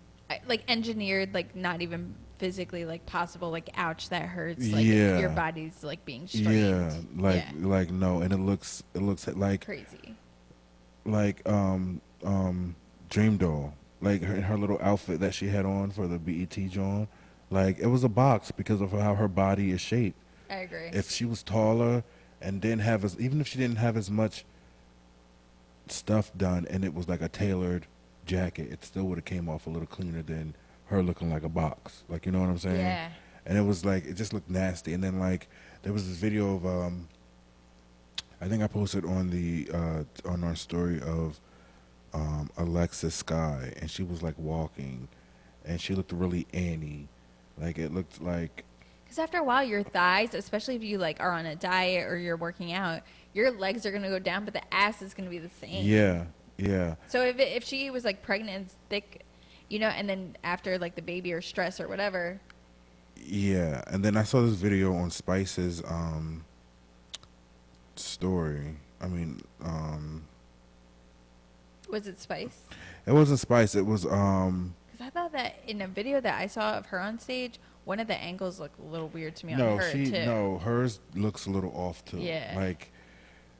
B: Like engineered, like not even physically like possible. Like ouch, that hurts. Like
C: Yeah.
B: your body's like being strained.
C: Yeah, like no, and it looks like
B: Crazy.
C: like Dream Doll, like her little outfit that she had on for the BET John, like it was a box because of how her body is shaped.
B: I agree.
C: If she was taller and didn't have even if she didn't have as much stuff done and it was like a tailored jacket, it still would have came off a little cleaner than her looking like a box. Like, you know what I'm saying?
B: Yeah.
C: And it was like, it just looked nasty. And then like there was this video of I think I posted on the on our story of Alexis Sky, and she was like walking and she looked really Annie. Like it looked like,
B: Because after a while, your thighs, especially if you like are on a diet or you're working out, your legs are gonna go down, but the ass is gonna be the same.
C: yeah.
B: So if she was like pregnant and thick, you know, and then after like the baby or stress or whatever.
C: Yeah, and then I saw this video on Spice's story. I mean,
B: Was it Spice?
C: it wasn't Spice. It was
B: Because I thought that in a video that I saw of her on stage, one of the angles looked a little weird to me on her too.
C: no, hers looks a little off too.
B: Yeah.
C: Like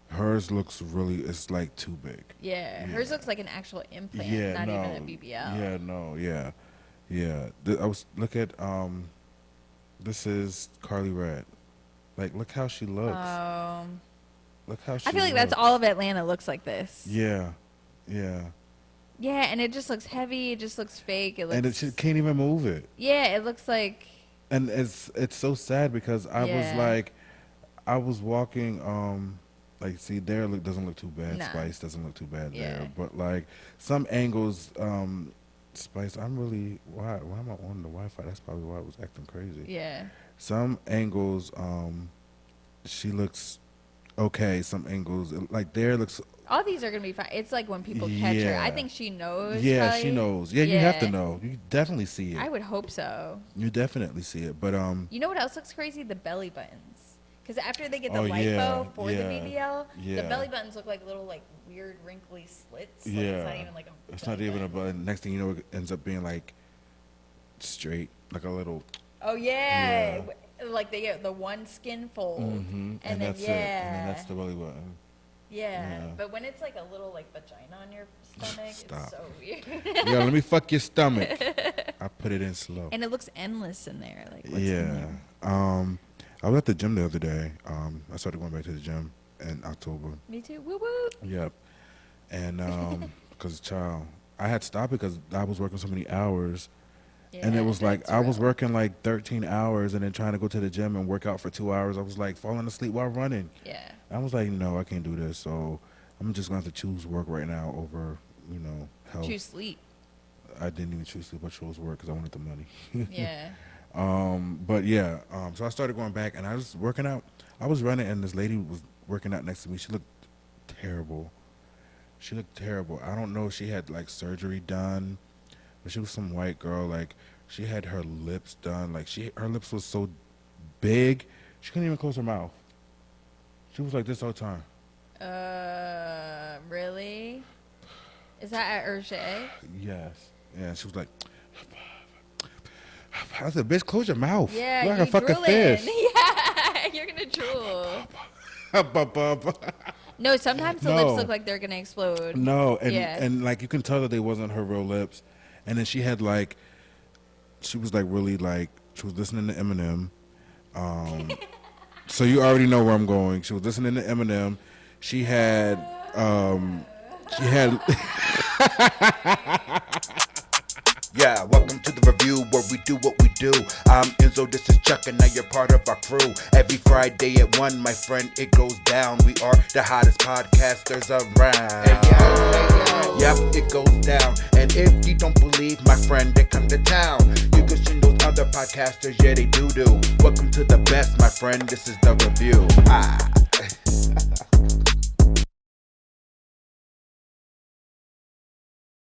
C: hers looks really, it's like too big.
B: Yeah, hers looks like an actual implant,
C: Yeah,
B: not
C: no.
B: even a BBL.
C: Yeah, no, yeah. I was look at this is Carly Red. Like look how she looks. Look how she
B: I feel like
C: looks.
B: that's all of Atlanta looks like this.
C: Yeah.
B: Yeah, and it just looks heavy. It just looks fake. It looks.
C: And she can't even move it.
B: Yeah, it looks like.
C: And it's so sad because I was like, I was walking like see there doesn't look too bad.
B: Nah.
C: Spice doesn't look too bad
B: Yeah.
C: there. But like some angles Spice, I'm really why am I on the Wi-Fi? That's probably why I was acting crazy.
B: Yeah.
C: Some angles she looks okay. Some angles like there looks.
B: All these are gonna be fine. It's like when people catch her. I
C: Yeah.
B: think she knows.
C: Yeah,
B: probably.
C: she knows. Yeah, you have to know. You definitely see it.
B: I would hope so.
C: You definitely see it. But
B: You know what else looks crazy? The belly buttons. Because after they get the
C: Oh,
B: lipo
C: yeah,
B: for the
C: yeah,
B: BBL, the
C: yeah.
B: belly buttons look like little like weird wrinkly slits. Like,
C: yeah,
B: it's not even like a.
C: it's not
B: belly
C: even a
B: button.
C: button. Next thing you know, it ends up being like straight, like a little.
B: Oh yeah. Like they get the one skin fold,
C: And
B: then
C: that's
B: yeah,
C: it. And then that's the belly button.
B: yeah.
C: yeah.
B: But when it's like a little like vagina on your stomach,
C: Stop.
B: it's so weird.
C: Yeah, let me fuck your stomach. I put it in slow.
B: And it looks endless in there. Like what's in
C: Yeah.
B: there?
C: I was at the gym the other day. I started going back to the gym in October.
B: Me too. Woo woo.
C: Yep. And because child, I had stopped because I was working so many hours. And it was like
B: that's
C: I was
B: real.
C: working like 13 hours and then trying to go to the gym and work out for 2 hours. I was like falling asleep while running.
B: Yeah.
C: I was like, no, I can't do this. So I'm just going to have to choose work right now over, health.
B: Choose sleep.
C: I didn't even choose sleep. I chose work because I wanted the money.
B: Yeah.
C: But yeah, so I started going back and I was working out. I was running and this lady was working out next to me. She looked terrible. I don't know if she had like surgery done, but she was some white girl. Like she had her lips done. Like her lips was so big, she couldn't even close her mouth. She was like this all the time.
B: Really? Is that at Hergé?
C: Yes. Yeah, she was like, I said, bitch, close your mouth.
B: Yeah,
C: Look like
B: you
C: a fucking
B: drooling.
C: fish.
B: Yeah, you're gonna drool. No, sometimes the lips look like they're gonna explode.
C: No, and
B: Yeah.
C: and like you can tell that they wasn't her real lips. And then she had like, she was like really like, she was listening to Eminem. So you already know where I'm going. She was listening to Eminem. She had.
A: Yeah, welcome to the review where we do what we do. I'm Enzo, this is Chuck, and now you're part of our crew. Every Friday at 1, my friend, it goes down. We are the hottest podcasters around. Yep, it goes down. And if you don't believe, my friend, they come to town. You can see those other podcasters, yeah, they do. Welcome to the best, my friend, this is the review.